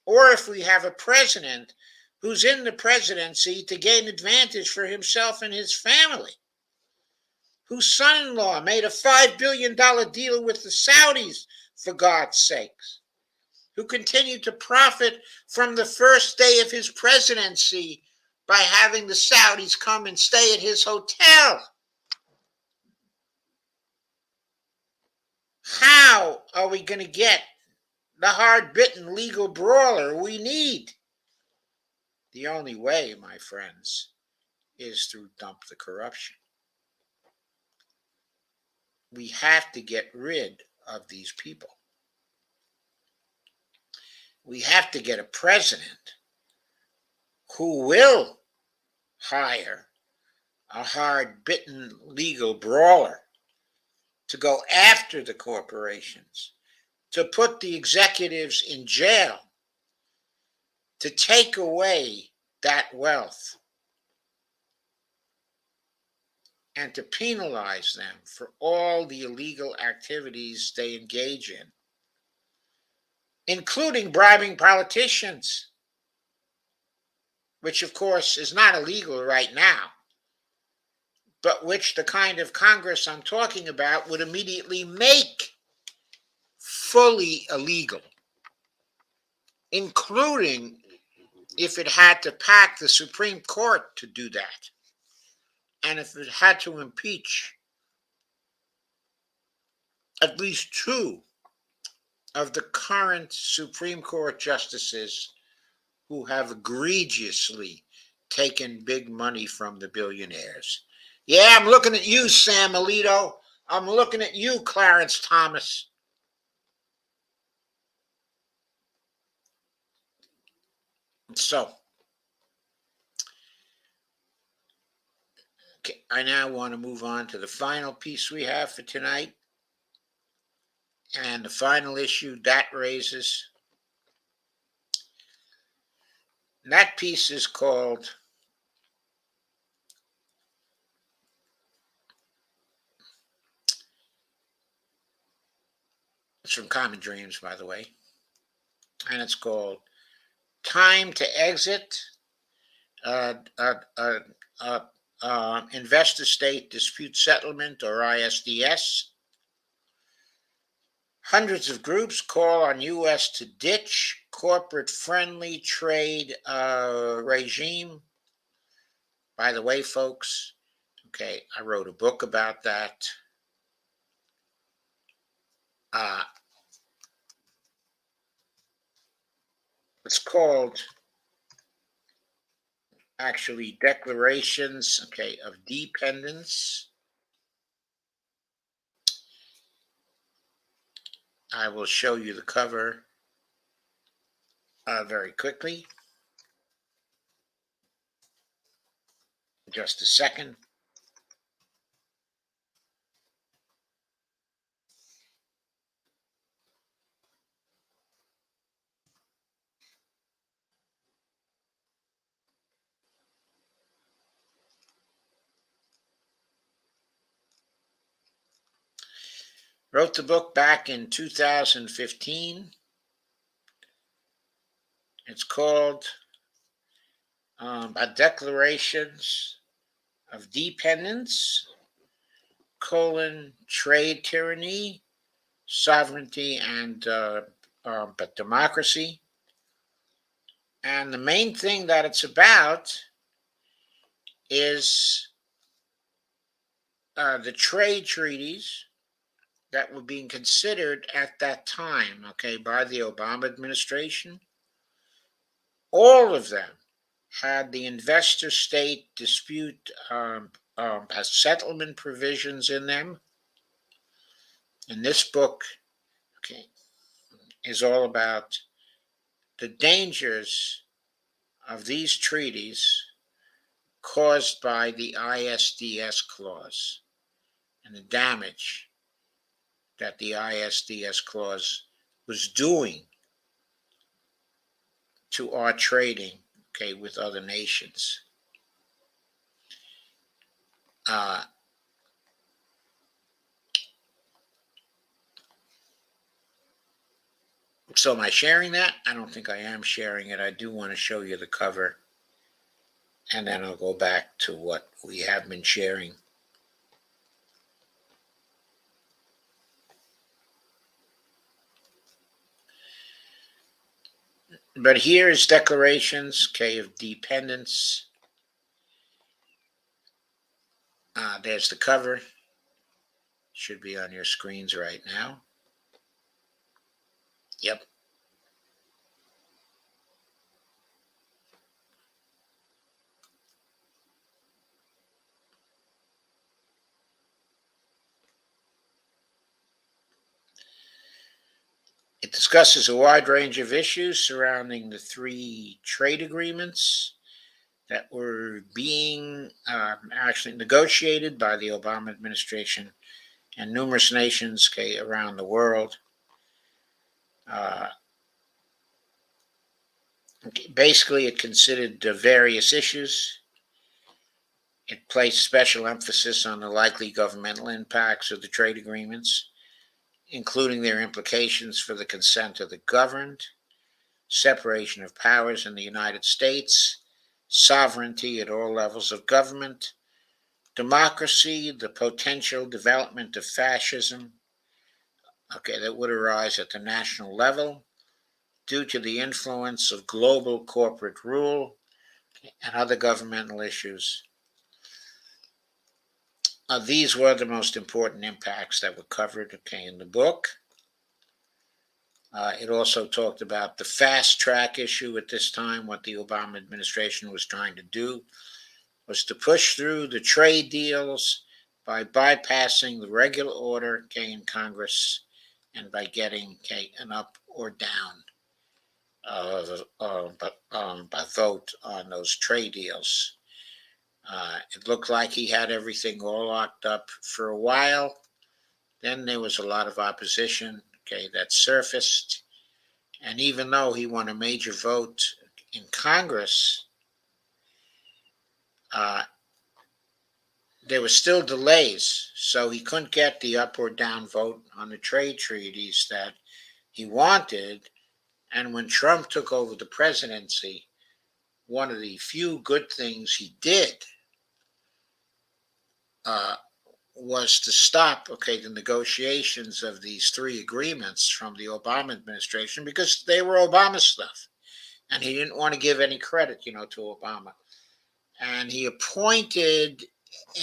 Or if we have a president who's in the presidency to gain advantage for himself and his family, whose son-in-law made a $5 billion deal with the Saudis, for God's sakes, who continued to profit from the first day of his presidency by having the Saudis come and stay at his hotel. How are we going to get the hard-bitten legal brawler we need? The only way, my friends, is through dump the corruption. We have to get rid of these people. We have to get a president who will hire a hard-bitten legal brawler to go after the corporations, to put the executives in jail, to take away that wealth, and to penalize them for all the illegal activities they engage in, including bribing politicians, which of course is not illegal right now, but which the kind of Congress I'm talking about would immediately make fully illegal, including if it had to pack the Supreme Court to do that, and if it had to impeach at least two of the current Supreme Court justices who have egregiously taken big money from the billionaires. Yeah, I'm looking at you, Sam Alito. I'm looking at you, Clarence Thomas. So, okay, I now want to move on to the final piece we have for tonight. And the final issue that raises, that piece is called It's from Common Dreams, by the way. And it's called Time to Exit Interstate Dispute Settlement, or ISDS. Hundreds of groups call on U.S. to ditch corporate-friendly trade regime. By the way, folks, okay, I wrote a book about that. It's called, actually, Declarations, okay, of Dependence. I will show you the cover very quickly. Just a second. Wrote the book back in 2015. It's called Declarations of Dependence, Trade Tyranny, Sovereignty, and but Democracy. And the main thing that it's about is the trade treaties that were being considered at that time, okay, by the Obama administration, all of them had the investor-state dispute settlement provisions in them. And this book, okay, is all about the dangers of these treaties caused by the ISDS clause and the damage that the ISDS clause was doing to our trading, okay, with other nations. So am I sharing that? I don't think I am sharing it. I do want to show you the cover, and then I'll go back to what we have been sharing. But here is declarations, okay, of dependence. There's the cover. Should be on your screens right now. Yep. It discusses a wide range of issues surrounding the three trade agreements that were being actually negotiated by the Obama administration and numerous nations, okay, around the world. Basically, it considered various issues. It placed special emphasis on the likely governmental impacts of the trade agreements, including their implications for the consent of the governed, separation of powers in the United States, sovereignty at all levels of government, democracy, the potential development of fascism, okay, that would arise at the national level due to the influence of global corporate rule and other governmental issues. These were the most important impacts that were covered, okay, in the book. It also talked about the fast track issue at this time. What the Obama administration was trying to do was to push through the trade deals by bypassing the regular order, okay, in Congress, and by getting, okay, an up or down by vote on those trade deals. It looked like he had everything all locked up for a while. Then there was a lot of opposition, okay, that surfaced. And even though he won a major vote in Congress, there were still delays. So he couldn't get the up or down vote on the trade treaties that he wanted. And when Trump took over the presidency, one of the few good things he did was to stop, okay, the negotiations of these three agreements from the Obama administration because they were Obama stuff, and he didn't want to give any credit, to Obama. And he appointed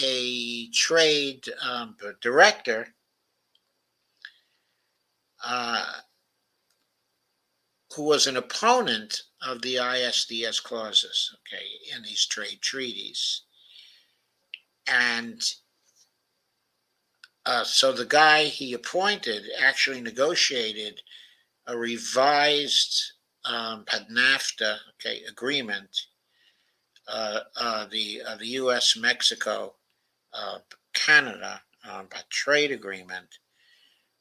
a trade director who was an opponent of the ISDS clauses, okay, in these trade treaties. And so the guy he appointed actually negotiated a revised NAFTA, okay, agreement, the U.S. Mexico Canada trade agreement,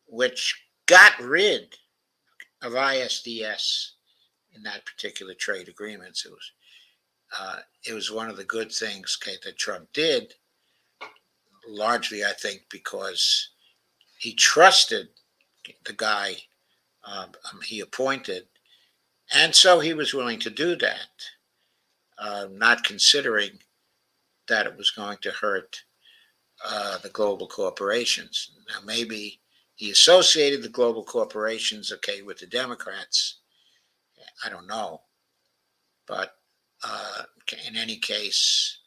which got rid of ISDS in that particular trade agreement. So it was one of the good things, okay, that Trump did, largely, I think, because he trusted the guy he appointed, and so he was willing to do that, not considering that it was going to hurt the global corporations. Now, maybe he associated the global corporations, okay, with the Democrats. I don't know. But in any case,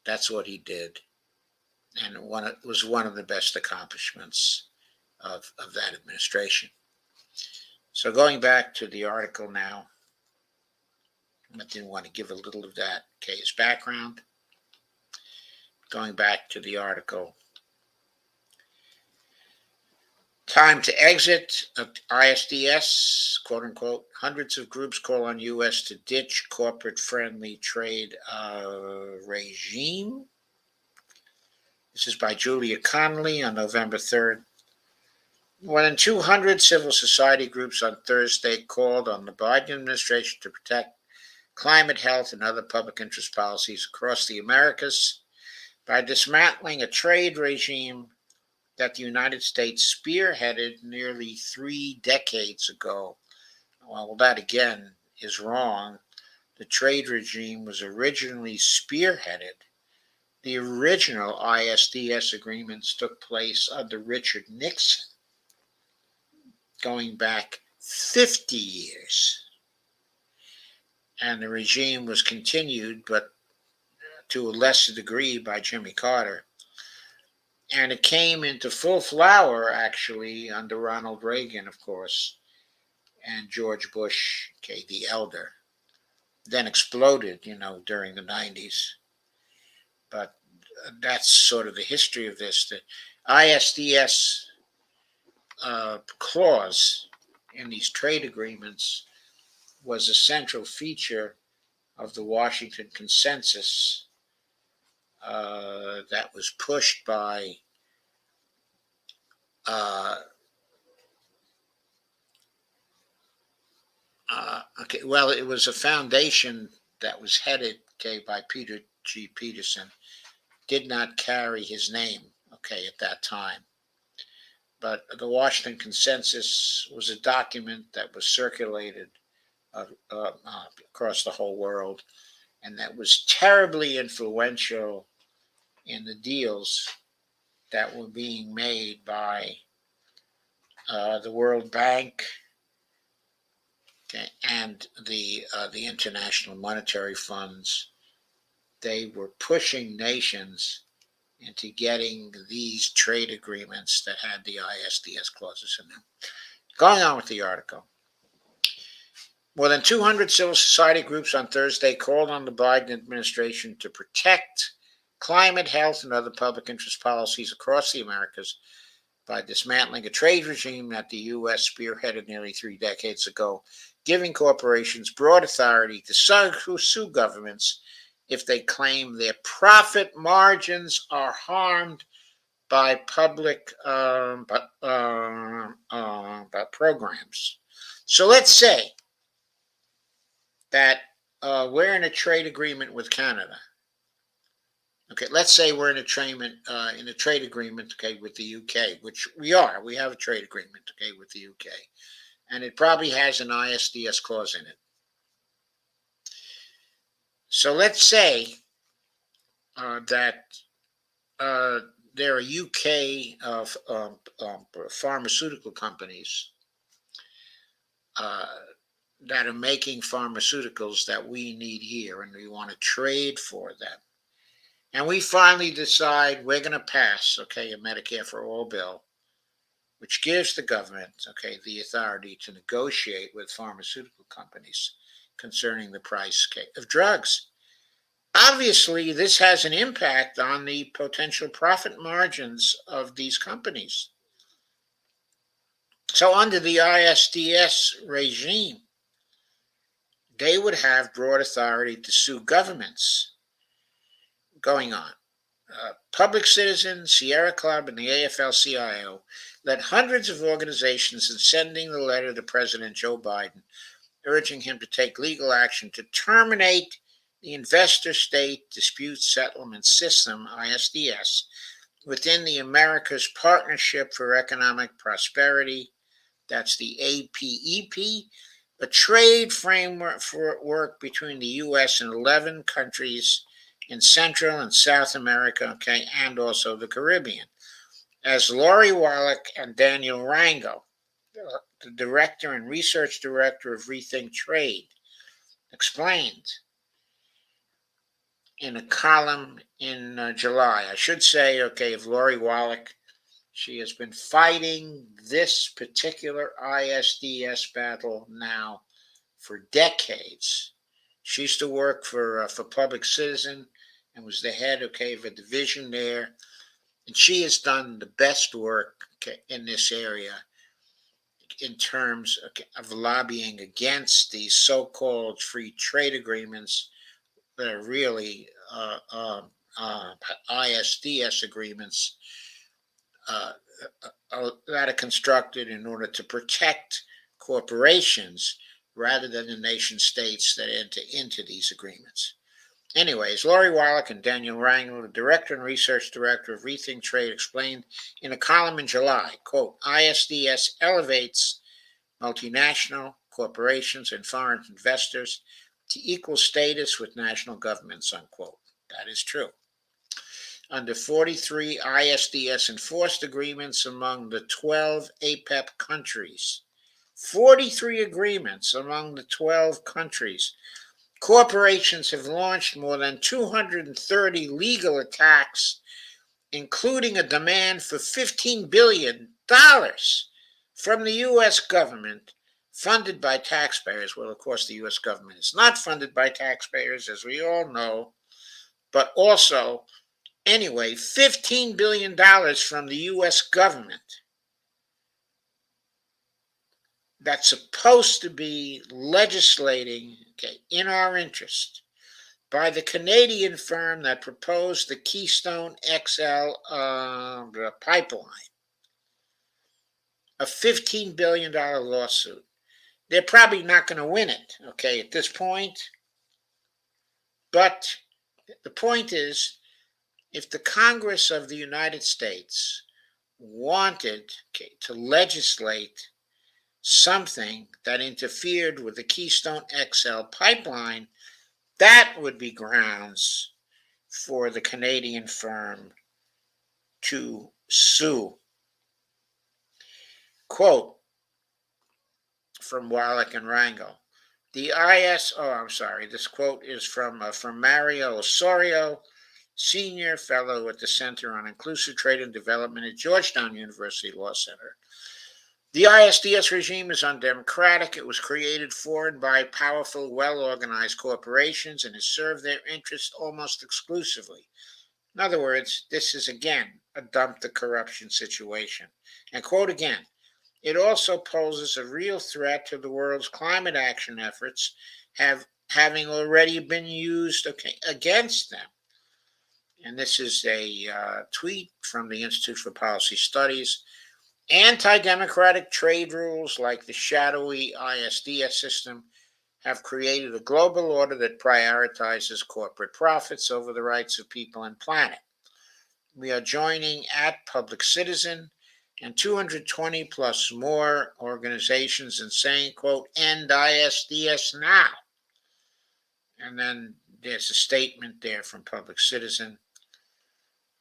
that's what he did. And it was one of the best accomplishments of that administration. So going back to the article now, I didn't want to give a little of that. Okay, his background. Going back to the article. Time to exit ISDS, quote unquote. Hundreds of groups call on U.S. to ditch corporate-friendly trade regime. This is by Julia Connolly on November 3rd. More than 200 civil society groups on Thursday called on the Biden administration to protect climate, health, and other public interest policies across the Americas by dismantling a trade regime that the United States spearheaded nearly 3 decades ago. Well, that again is wrong. The trade regime was originally spearheaded. The original ISDS agreements took place under Richard Nixon, going back 50 years. And the regime was continued, but to a lesser degree, by Jimmy Carter. And it came into full flower, actually, under Ronald Reagan, of course, and George Bush, okay, the elder. Then exploded, during the 90s. But that's sort of the history of this. The ISDS clause in these trade agreements was a central feature of the Washington Consensus that was pushed by it was a foundation that was headed, by Peter G. Peterson. Did not carry his name, at that time. But the Washington Consensus was a document that was circulated across the whole world, and that was terribly influential in the deals that were being made by the World Bank, and the international monetary funds. They were pushing nations into getting these trade agreements that had the ISDS clauses in them. Going on with the article. More than 200 civil society groups on Thursday called on the Biden administration to protect climate, health, and other public interest policies across the Americas by dismantling a trade regime that the U.S. spearheaded nearly 3 decades ago, giving corporations broad authority to sue governments if they claim their profit margins are harmed by public programs. So let's say that we're in a trade agreement with Canada. Okay, let's say we're in a trade agreement, with the UK, which we are. We have a trade agreement, with the UK, and it probably has an ISDS clause in it. So let's say that there are UK pharmaceutical companies that are making pharmaceuticals that we need here, and we want to trade for them. And we finally decide we're going to pass, a Medicare for All bill, which gives the government, the authority to negotiate with pharmaceutical companies concerning the price of drugs. Obviously, this has an impact on the potential profit margins of these companies. So under the ISDS regime, they would have broad authority to sue governments. Going on. Public Citizen, Sierra Club, and the AFL-CIO led hundreds of organizations in sending the letter to President Joe Biden, urging him to take legal action to terminate the Interstate Dispute Settlement System, ISDS, within the Americas Partnership for Economic Prosperity, that's the APEP, a trade framework for work between the U.S. and 11 countries in Central and South America, and also the Caribbean. As Lori Wallach and Daniel Rango, the director and research director of Rethink Trade, explained in a column in July. I should say, of Lori Wallach, she has been fighting this particular ISDS battle now for decades. She used to work for Public Citizen and was the head, okay, of a division there. And she has done the best work, okay, in this area in terms, okay, of lobbying against these so-called free trade agreements that are really ISDS agreements uh, that are constructed in order to protect corporations rather than the nation states that enter into these agreements. Anyways, Lori Wallach and Daniel Rangel, the director and research director of Rethink Trade, explained in a column in July, quote, ISDS elevates multinational corporations and foreign investors to equal status with national governments, unquote. That is true. Under 43 ISDS enforced agreements among the 12 APEP countries, 43 agreements among the 12 countries, corporations have launched more than 230 legal attacks, including a demand for $15 billion from the U.S. government, funded by taxpayers. Well, of course, the U.S. government is not funded by taxpayers, as we all know, but also, anyway, $15 billion from the U.S. government that's supposed to be legislating, okay, in our interest by the Canadian firm that proposed the Keystone XL pipeline, a $15 billion lawsuit. They're probably not going to win it, okay, at this point. But the point is, if the Congress of the United States wanted, okay, to legislate something that interfered with the Keystone XL pipeline, that would be grounds for the Canadian firm to sue. Quote from Wallach and Rangel. This quote is from Mario Osorio, Senior Fellow at the Center on Inclusive Trade and Development at Georgetown University Law Center. The ISDS regime is undemocratic. It was created for and by powerful, well-organized corporations and has served their interests almost exclusively. In other words, this is again a dump the corruption situation. And quote again, it also poses a real threat to the world's climate action efforts, having already been used against them. And this is a tweet from the Institute for Policy Studies. Anti-democratic trade rules like the shadowy ISDS system have created a global order that prioritizes corporate profits over the rights of people and planet. We are joining at Public Citizen and 220 plus more organizations in saying, quote, end ISDS now. And then there's a statement there from Public Citizen.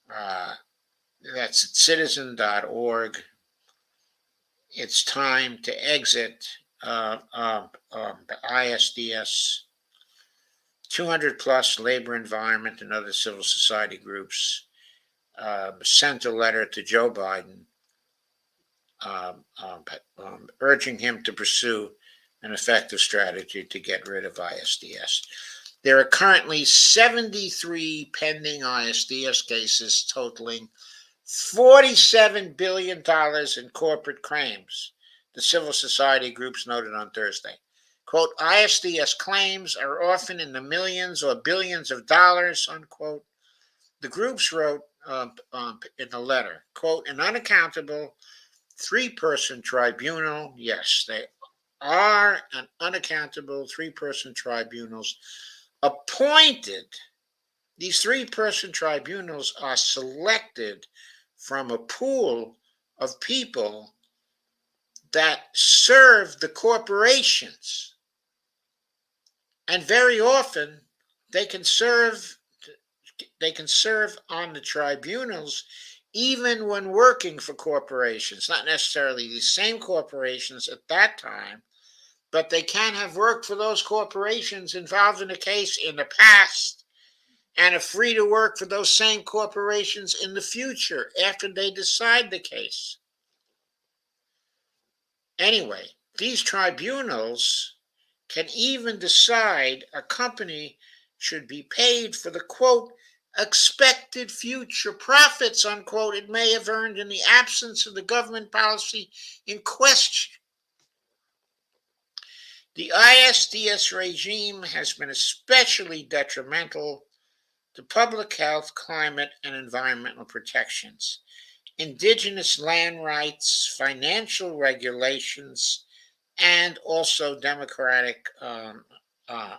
That's at citizen.org. It's time to exit the ISDS. 200 plus labor, environment, and other civil society groups sent a letter to Joe Biden urging him to pursue an effective strategy to get rid of ISDS. There are currently 73 pending ISDS cases totaling $47 billion in corporate claims, the civil society groups noted on Thursday. Quote, ISDS claims are often in the millions or billions of dollars, unquote. The groups wrote in the letter, quote, an unaccountable three-person tribunal. Yes, they are an unaccountable three-person tribunals appointed. These three-person tribunals are selected from a pool of people that serve the corporations. And very often they can serve on the tribunals even when working for corporations, not necessarily the same corporations at that time, but they can have worked for those corporations involved in a case in the past and are free to work for those same corporations in the future after they decide the case. Anyway, these tribunals can even decide a company should be paid for the quote expected future profits unquote it may have earned in the absence of the government policy in question. The ISDS regime has been especially detrimental to public health, climate, and environmental protections, indigenous land rights, financial regulations, and also democratic uh, uh,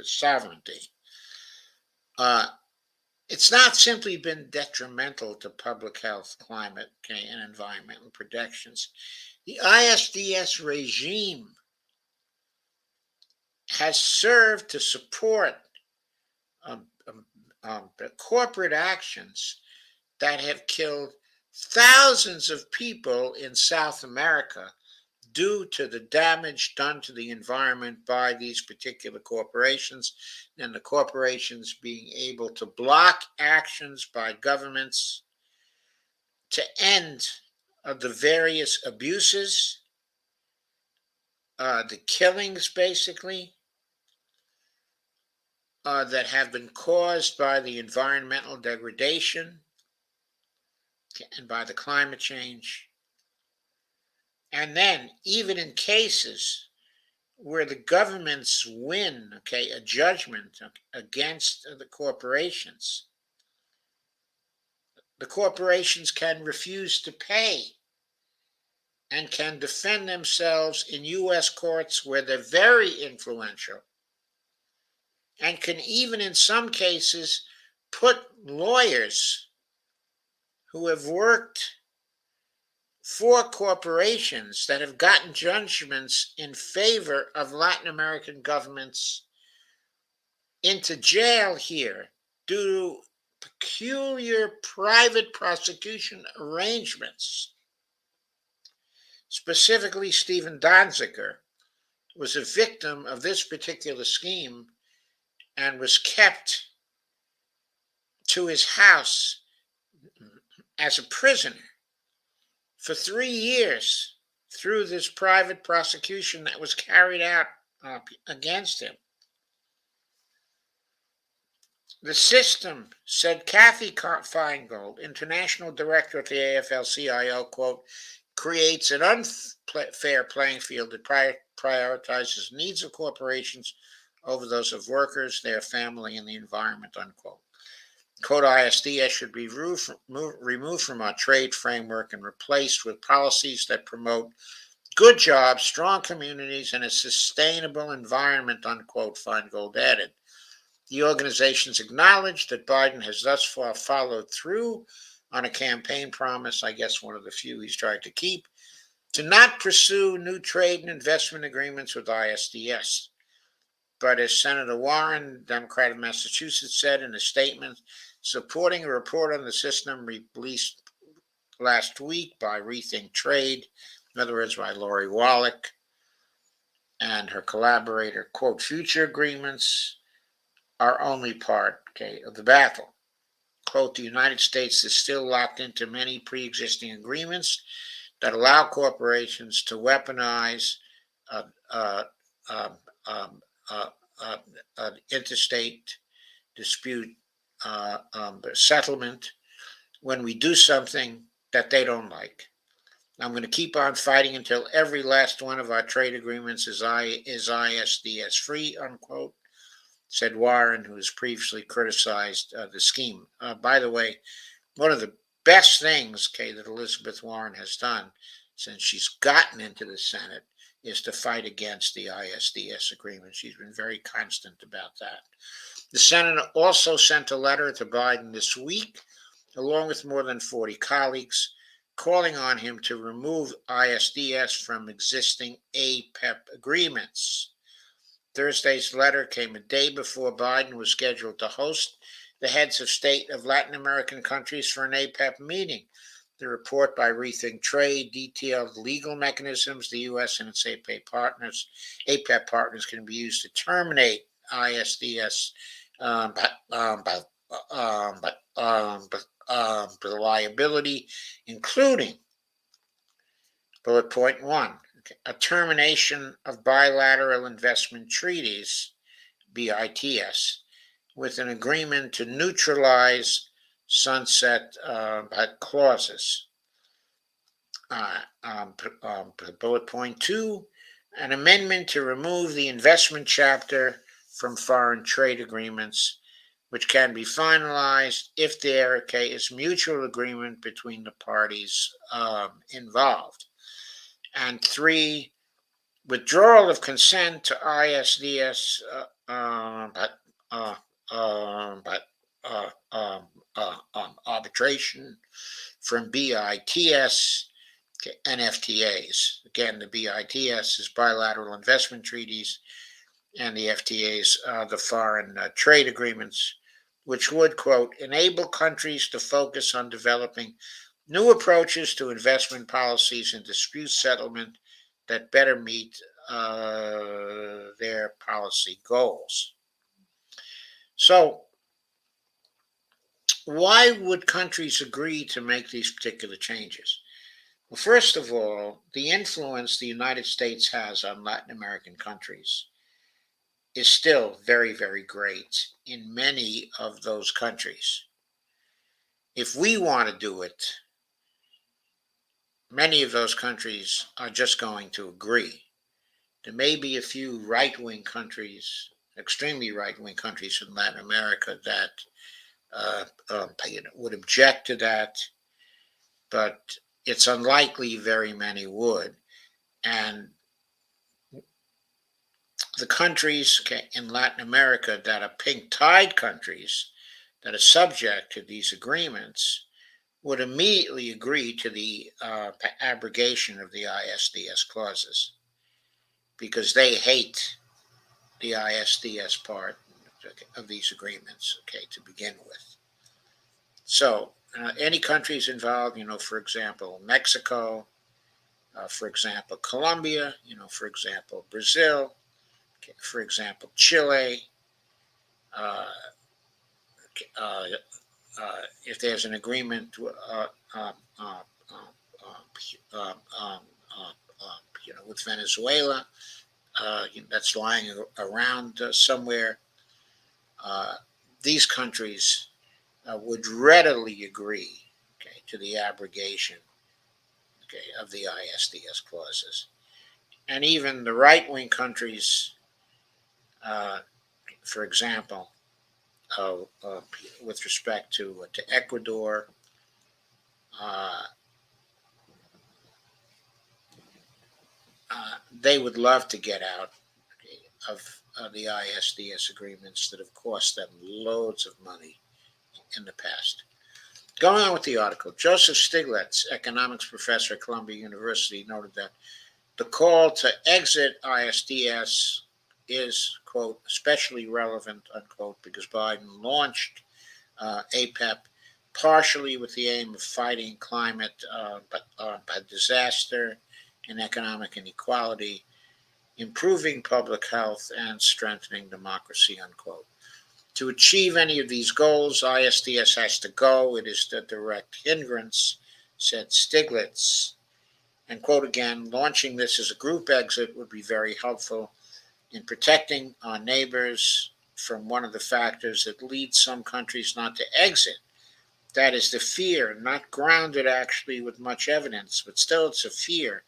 sovereignty. Uh, it's not simply been detrimental to public health, climate, okay, and environmental protections. The ISDS regime has served to support um, um, corporate actions that have killed thousands of people in South America due to the damage done to the environment by these particular corporations, and the corporations being able to block actions by governments to end the various abuses, the killings basically, that have been caused by the environmental degradation and by the climate change. And then, even in cases where the governments win, okay, a judgment against the corporations can refuse to pay and can defend themselves in U.S. courts where they're very influential and can even, in some cases, put lawyers who have worked for corporations that have gotten judgments in favor of Latin American governments into jail here due to peculiar private prosecution arrangements. Specifically, Stephen Donziger was a victim of this particular scheme and was kept to his house as a prisoner for 3 years through this private prosecution that was carried out against him. The system, said Kathy Feingold, international director at the AFL-CIO, quote, creates an unfair playing field that prioritizes needs of corporations over those of workers, their family, and the environment, unquote. Quote, ISDS should be removed from our trade framework and replaced with policies that promote good jobs, strong communities, and a sustainable environment, unquote, Feingold added. The organizations acknowledged that Biden has thus far followed through on a campaign promise, I guess one of the few he's tried to keep, to not pursue new trade and investment agreements with ISDS. But as Senator Warren, Democrat of Massachusetts, said in a statement supporting a report on the system released last week by Rethink Trade, in other words, by Lori Wallach and her collaborator, quote, future agreements are only part, okay, of the battle. Quote, the United States is still locked into many pre-existing agreements that allow corporations to weaponize interstate dispute settlement when we do something that they don't like. I'm going to keep on fighting until every last one of our trade agreements is ISDS free, unquote, said Warren, who has previously criticized the scheme. By the way, one of the best things, okay, that Elizabeth Warren has done since she's gotten into the Senate is to fight against the ISDS agreement. She's been very constant about that. The Senate also sent a letter to Biden this week, along with more than 40 colleagues, calling on him to remove ISDS from existing APEP agreements. Thursday's letter came a day before Biden was scheduled to host the heads of state of Latin American countries for an APEP meeting. The report by Rethink Trade detailed legal mechanisms the U.S. and its APEP partners can be used to terminate ISDS liability, including bullet point 1, a termination of bilateral investment treaties, BITS, with an agreement to neutralize sunset clauses. Bullet point 2, an amendment to remove the investment chapter from foreign trade agreements, which can be finalized if there is mutual agreement between the parties involved. And 3, withdrawal of consent to ISDS arbitration from BITS and FTAs. Again, the BITS is bilateral investment treaties, and the FTAs are the foreign trade agreements, which would, quote, enable countries to focus on developing new approaches to investment policies and dispute settlement that better meet their policy goals. So, why would countries agree to make these particular changes? Well, first of all, the influence the United States has on Latin American countries is still very, very great in many of those countries. If we want to do it, many of those countries are just going to agree. There may be a few right-wing countries, extremely right-wing countries in Latin America that would object to that, but it's unlikely very many would. And the countries in Latin America that are pink tide countries that are subject to these agreements would immediately agree to the abrogation of the ISDS clauses because they hate the ISDS part of these agreements, to begin with. So any countries involved, for example, Mexico, for example, Colombia, for example, Brazil, for example, Chile, if there's an agreement with Venezuela, that's lying around somewhere, these countries would readily agree, to the abrogation, of the ISDS clauses. And even the right-wing countries, for example, with respect to Ecuador, they would love to get out of the ISDS agreements that have cost them loads of money in the past. Going on with the article, Joseph Stiglitz, economics professor at Columbia University, noted that the call to exit ISDS is, quote, especially relevant, unquote, because Biden launched APEP partially with the aim of fighting climate disaster and economic inequality, improving public health, and strengthening democracy, unquote. To achieve any of these goals, ISDS has to go. It is the direct hindrance, said Stiglitz. And, quote again, launching this as a group exit would be very helpful in protecting our neighbors from one of the factors that leads some countries not to exit. That is the fear, not grounded actually with much evidence, but still it's a fear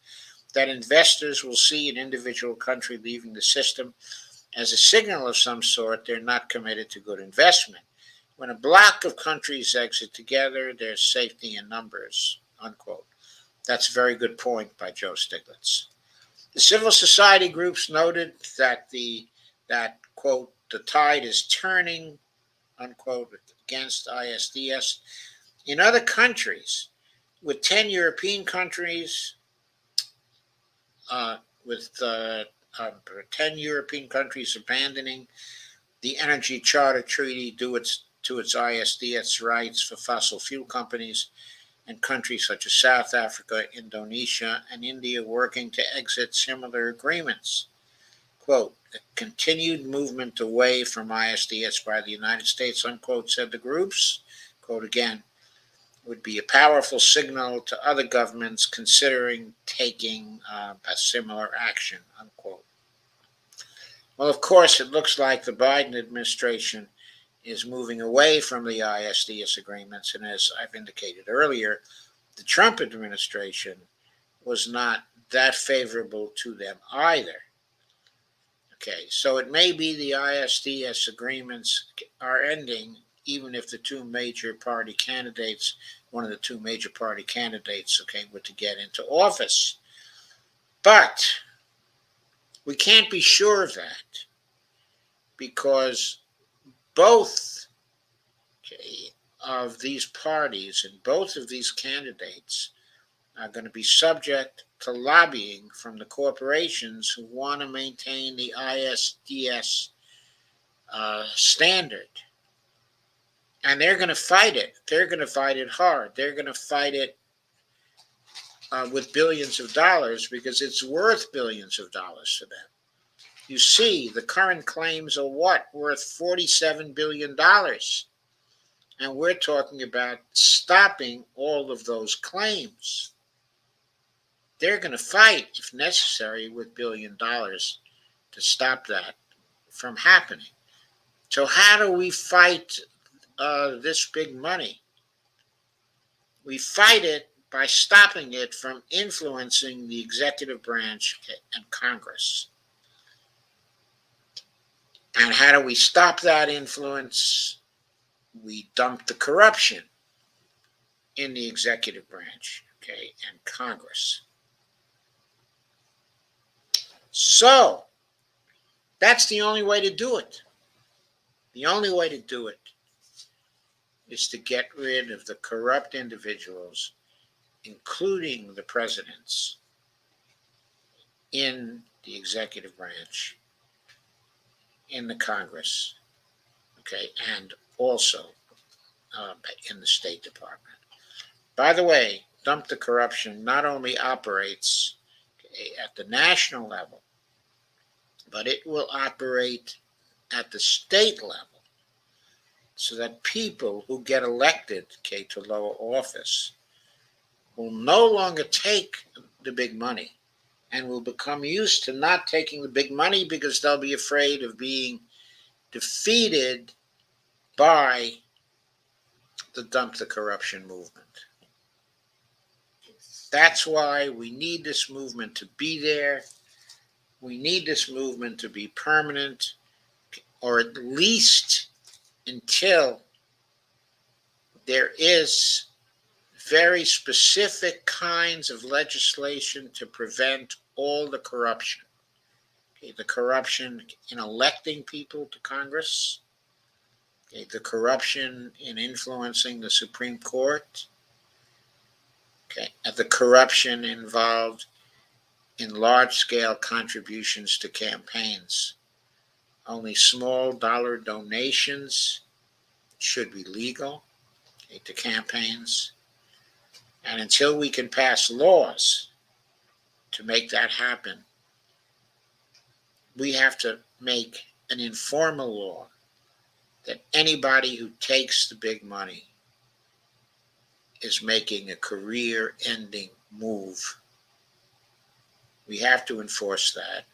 that investors will see an individual country leaving the system as a signal of some sort they're not committed to good investment. When a block of countries exit together, there's safety in numbers, unquote. That's a very good point by Joe Stiglitz. The civil society groups noted that quote, the tide is turning, unquote, against ISDS. In other countries, with 10 European countries, with 10 European countries abandoning the Energy Charter Treaty to its ISDS rights for fossil fuel companies, and countries such as South Africa, Indonesia, and India working to exit similar agreements. Quote, a continued movement away from ISDS by the United States, unquote, said the groups. Quote again, would be a powerful signal to other governments considering taking a similar action, unquote. Well, of course, it looks like the Biden administration is moving away from the ISDS agreements, and as I've indicated earlier, the Trump administration was not that favorable to them either. Okay, so it may be the ISDS agreements are ending, even if the two major party candidates, one of the two major party candidates, okay, were to get into office. But we can't be sure of that because both, okay, of these parties and both of these candidates are going to be subject to lobbying from the corporations who want to maintain the ISDS standard. And they're going to fight it. They're going to fight it hard. They're going to fight it with billions of dollars because it's worth billions of dollars to them. You see, the current claims are what? Worth $47 billion. And we're talking about stopping all of those claims. They're going to fight, if necessary, with $1 billion to stop that from happening. So how do we fight this big money? We fight it by stopping it from influencing the executive branch and Congress. And how do we stop that influence? We dump the corruption in the executive branch, okay, and Congress. So that's the only way to do it. The only way to do it is to get rid of the corrupt individuals, including the presidents, in the executive branch, in the Congress, okay, and also in the State Department. By the way, dump the corruption not only operates at the national level, but it will operate at the state level so that people who get elected, okay, to lower office will no longer take the big money and will become used to not taking the big money because they'll be afraid of being defeated by the dump the corruption movement. That's why we need this movement to be there. We need this movement to be permanent, or at least until there is very specific kinds of legislation to prevent all the corruption. Okay, the corruption in electing people to Congress, okay, the corruption in influencing the Supreme Court, okay, and the corruption involved in large-scale contributions to campaigns. Only small dollar donations should be legal, okay, to campaigns. And until we can pass laws to make that happen, we have to make an informal law that anybody who takes the big money is making a career-ending move. We have to enforce that.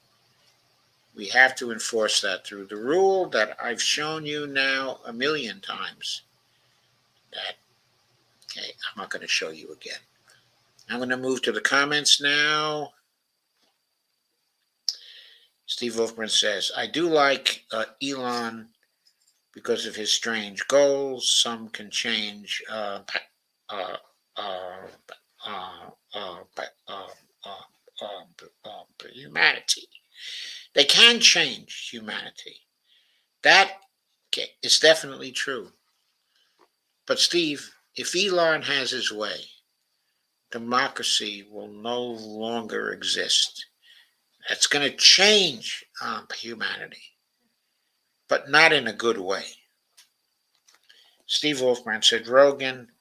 We have to enforce that through the rule that I've shown you now 1,000,000 times. That, okay, I'm not going to show you again. I'm going to move to the comments now. Steve Wolfman says, I do like Elon because of his strange goals. Some can change humanity. They can change humanity. That is definitely true. But Steve, if Elon has his way, democracy will no longer exist. That's going to change humanity, but not in a good way. Steve Wolfman said Rogan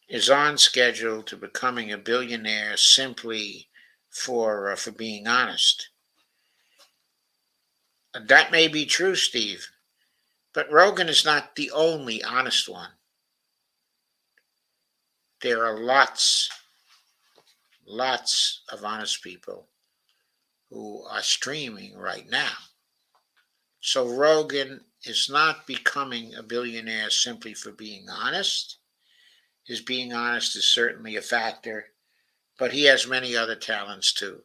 is on schedule to becoming a billionaire simply for being honest. That may be true, Steve, but Rogan is not the only honest one. there are lots of honest people who are streaming right now. So Rogan is not becoming a billionaire simply for being honest. His being honest is certainly a factor, but he has many other talents too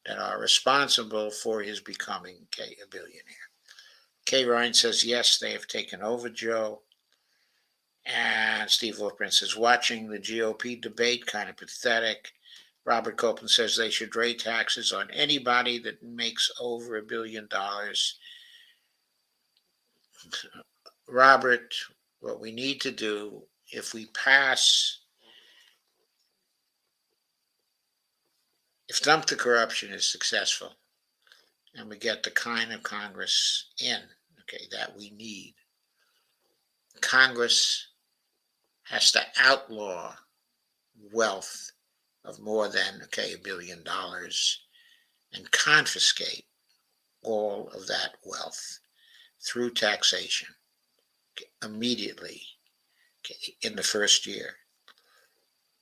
that are responsible for his becoming a billionaire. Kay Ryan says, yes, they have taken over, Joe. And Steve Wolfman says, watching the GOP debate, kind of pathetic. Robert Copeland says they should raise taxes on anybody that makes over $1 billion. Robert, what we need to do, if Dump the Corruption is successful, and we get the kind of Congress in, that we need, Congress has to outlaw wealth of more than $1 billion and confiscate all of that wealth through taxation immediately in the first year,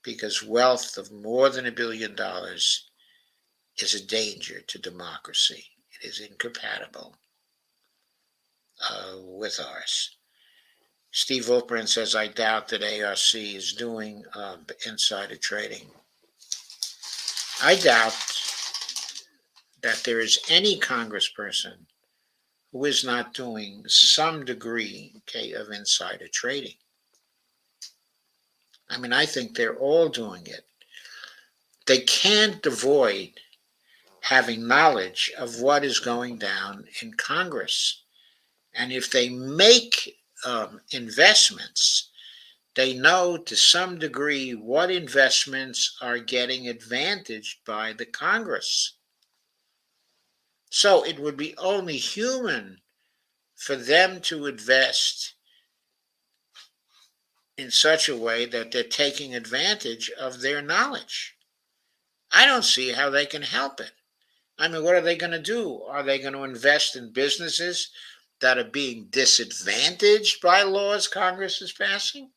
because wealth of more than $1 billion is a danger to democracy. It is incompatible with ours. Steve Wolfbrand says, I doubt that ARC is doing insider trading. I doubt that there is any congressperson who is not doing some degree of insider trading. I mean, I think they're all doing it. They can't avoid having knowledge of what is going down in Congress. And if they make investments, they know to some degree what investments are getting advantaged by the Congress. So it would be only human for them to invest in such a way that they're taking advantage of their knowledge. I don't see how they can help it. I mean, what are they going to do? Are they going to invest in businesses that are being disadvantaged by laws Congress is passing?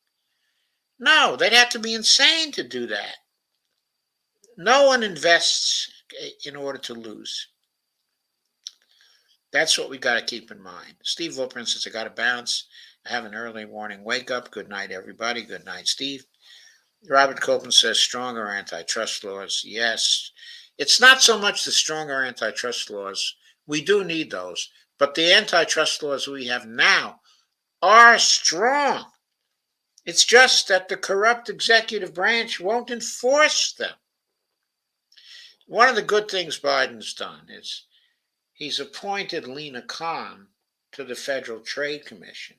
No, they'd have to be insane to do that. No one invests in order to lose. That's what we got to keep in mind. Steve Wolfman says, I got to bounce. I have an early morning wake up. Good night, everybody. Good night, Steve. Robert Copeland says, stronger antitrust laws. Yes. It's not so much the stronger antitrust laws. We do need those. But the antitrust laws we have now are strong. It's just that the corrupt executive branch won't enforce them. One of the good things Biden's done is he's appointed Lena Khan to the Federal Trade Commission.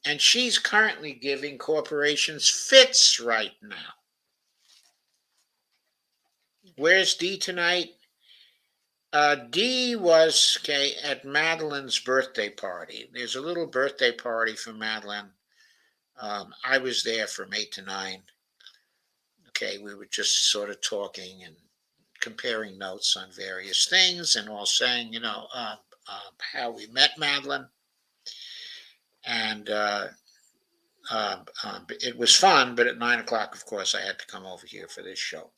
And she's currently giving corporations fits right now. Where's Dee tonight? Dee was at Madeline's birthday party. There's a little birthday party for Madeline. I was there from 8 to 9. We were just sort of talking and comparing notes on various things, and all saying, how we met Madeline. And it was fun, but at 9 o'clock, of course, I had to come over here for this show.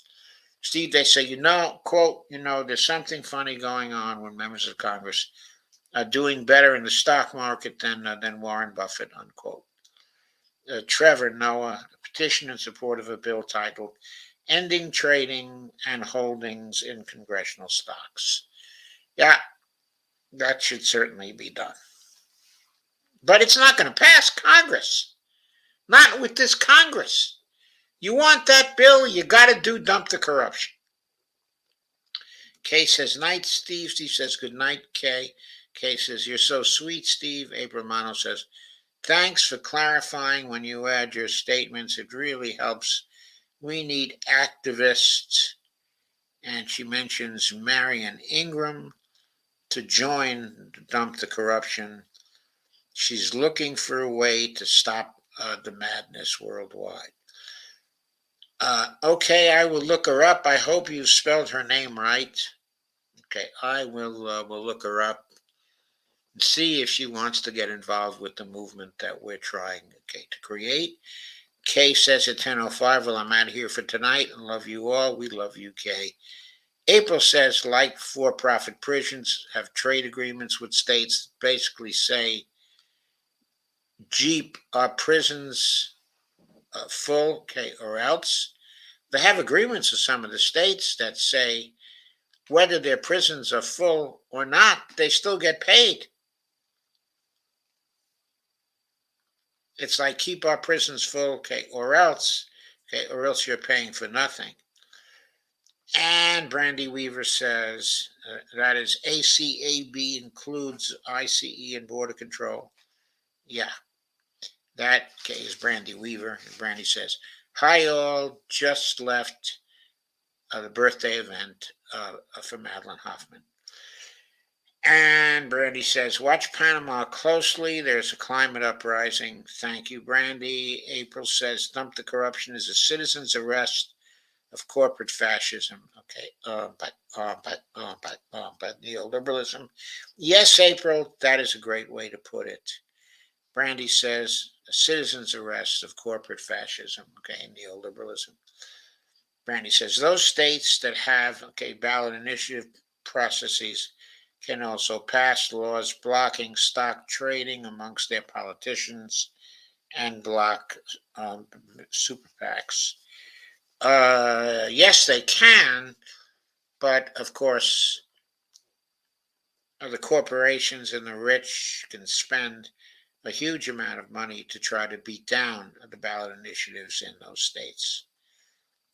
Steve, they say, quote, there's something funny going on when members of Congress are doing better in the stock market than Warren Buffett, unquote. Trevor Noah, a petition in support of a bill titled Ending Trading and Holdings in Congressional Stocks. Yeah, that should certainly be done. But it's not going to pass Congress. Not with this Congress. You want that bill, you got to dump the corruption. Kay says, night, Steve. Steve says, good night, Kay. Kay says, you're so sweet, Steve. Abramano says, thanks for clarifying when you add your statements. It really helps. We need activists. And she mentions Marion Ingram to join Dump the Corruption. She's looking for a way to stop the madness worldwide. Okay, I will look her up. I hope you spelled her name right. Okay, I will look her up and see if she wants to get involved with the movement that we're trying to create. Kay says at 10:05, well, I'm out of here for tonight and love you all. We love you, Kay. April says, like for-profit prisons have trade agreements with states that basically say, Jeep, our prisons full, okay, or else. They have agreements with some of the states that say whether their prisons are full or not, they still get paid. It's like keep our prisons full, okay, or else you're paying for nothing. And Brandy Weaver says that is ACAB includes ICE and border control. Yeah, that okay, is Brandy Weaver. And Brandy says, "Hi all, just left the birthday event for Madeline Hoffman." And Brandy says, watch Panama closely. There's a climate uprising. Thank you, Brandy. April says, dump the corruption is a citizen's arrest of corporate fascism. Okay, but neoliberalism. Yes, April, that is a great way to put it. Brandy says, a citizen's arrest of corporate fascism. Okay, neoliberalism. Brandy says, those states that have, okay, ballot initiative processes can also pass laws blocking stock trading amongst their politicians and block super PACs. Yes, they can, but of course, the corporations and the rich can spend a huge amount of money to try to beat down the ballot initiatives in those states.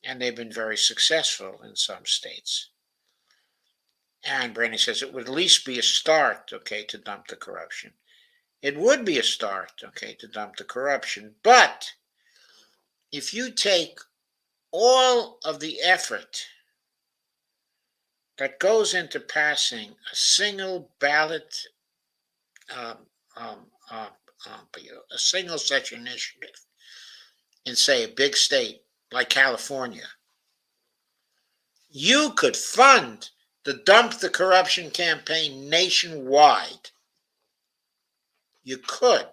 And they've been very successful in some states. And Brandy says it would at least be a start, okay, to dump the corruption. It would be a start, okay, to dump the corruption. But if you take all of the effort that goes into passing a single ballot, um, um, um, a single such initiative in, say, a big state like California, you could fund the Dump the Corruption campaign nationwide. You could.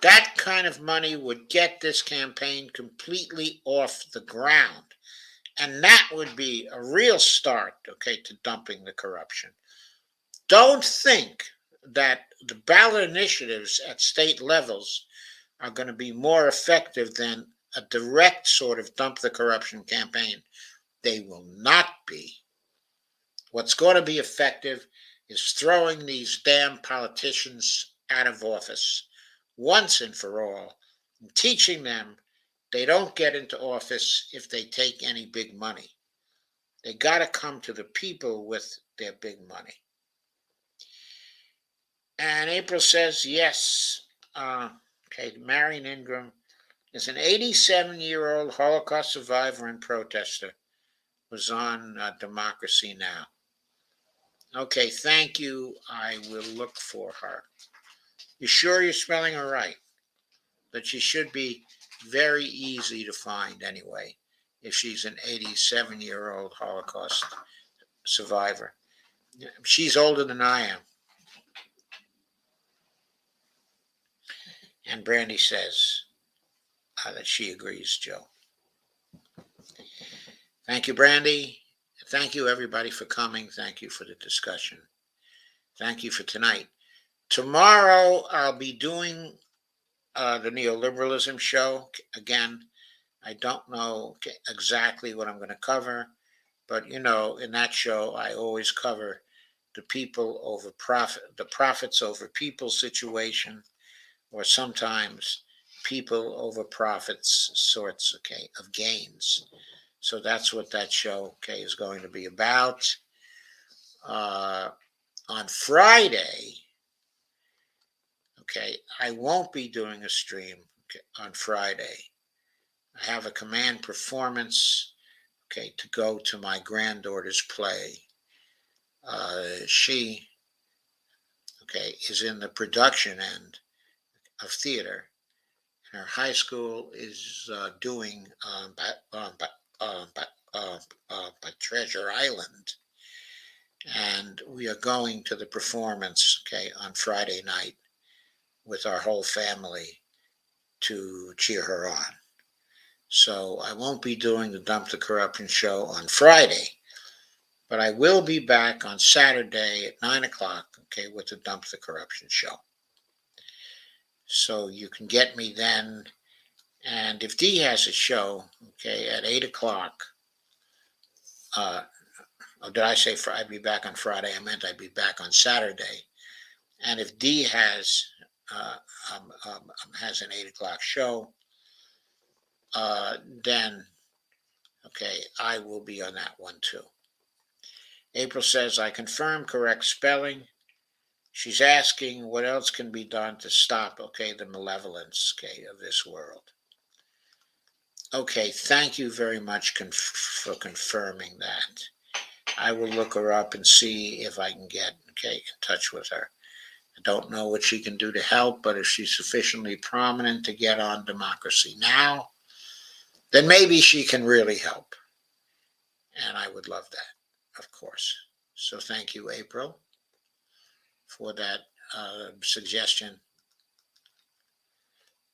That kind of money would get this campaign completely off the ground. And that would be a real start, okay, to dumping the corruption. Don't think that the ballot initiatives at state levels are going to be more effective than a direct sort of dump the corruption campaign. They will not be. What's going to be effective is throwing these damn politicians out of office once and for all, and teaching them they don't get into office if they take any big money. They got to come to the people with their big money. And April says, yes. Okay, Marion Ingram is an 87-year-old Holocaust survivor and protester. Was on Democracy Now! Okay, thank you. I will look for her. You sure you're spelling her right? But she should be very easy to find anyway, if she's an 87-year-old Holocaust survivor. She's older than I am. And Brandy says that she agrees, Joe. Thank you, Brandy. Thank you, everybody, for coming. Thank you for the discussion. Thank you for tonight. Tomorrow, I'll be doing the neoliberalism show. Again, I don't know exactly what I'm going to cover, but in that show, I always cover the people over profit, the profits over people situation, or sometimes people over profits sorts, okay, of gains. So that's what that show, okay, is going to be about. On Friday, okay, I won't be doing a stream on Friday. I have a command performance, okay, to go to my granddaughter's play. She, okay, is in the production end of theater. And her high school is doing by Treasure Island. And we are going to the performance, okay, on Friday night with our whole family to cheer her on. So I won't be doing the Dump the Corruption show on Friday, but I will be back on Saturday at 9 o'clock, okay, with the Dump the Corruption show. So you can get me then. And if Dee has a show, okay, at 8 o'clock, or did I say I'd be back on Friday? I meant I'd be back on Saturday. And if Dee has an 8 o'clock show, then, okay, I will be on that one too. April says, I confirm correct spelling. She's asking what else can be done to stop, okay, the malevolence, okay, of this world. Okay, thank you very much for confirming that. I will look her up and see if I can get, okay, in touch with her. I don't know what she can do to help, but if she's sufficiently prominent to get on Democracy Now!, then maybe she can really help. And I would love that, of course. So thank you, April, for that suggestion.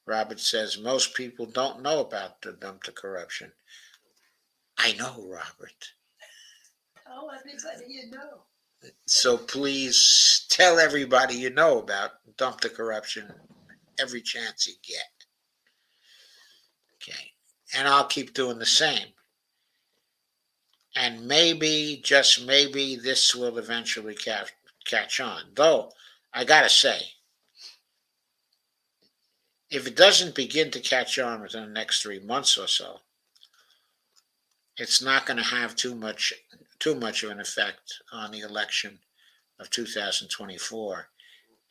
Robert says, most people don't know about the Dump the Corruption. I know, Robert. Tell everybody you know. So please tell everybody you know about Dump the Corruption every chance you get. Okay. And I'll keep doing the same. And maybe, just maybe, this will eventually catch on. Though, I gotta say, if it doesn't begin to catch on within the next 3 months or so, it's not going to have too much of an effect on the election of 2024.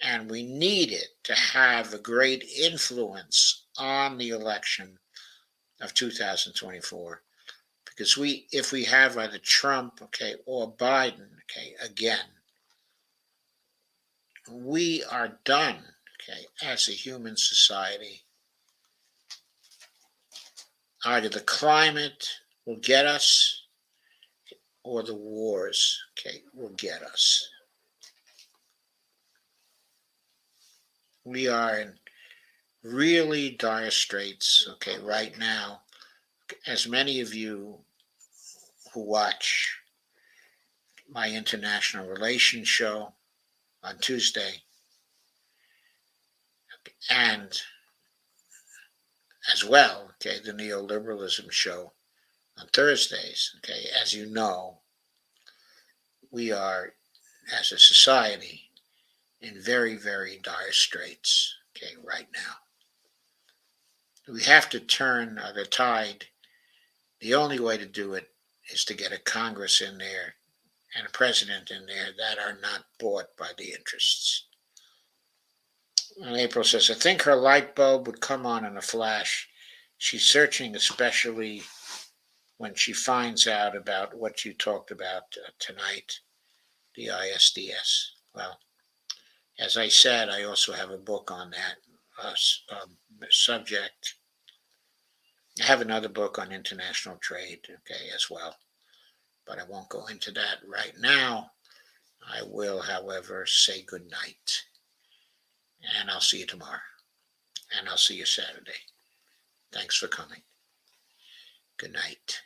And we need it to have a great influence on the election of 2024. Because if we have either Trump, okay, or Biden, okay, again, we are done, okay, as a human society. Either the climate will get us, or the wars, okay, will get us. We are in really dire straits, okay, right now. As many of you who watch my international relations show on Tuesday, and as well, okay, the neoliberalism show on Thursdays, okay, as you know, we are, as a society, in very, very dire straits, okay, right now. We have to turn the tide. The only way to do it is to get a Congress in there and a president in there that are not bought by the interests. And April says, I think her light bulb would come on in a flash. She's searching, especially when she finds out about what you talked about tonight, the ISDS. Well, as I said, I also have a book on that subject. I have another book on international trade, okay, as well. But I won't go into that right now. I will, however, say good night. And I'll see you tomorrow. And I'll see you Saturday. Thanks for coming. Good night.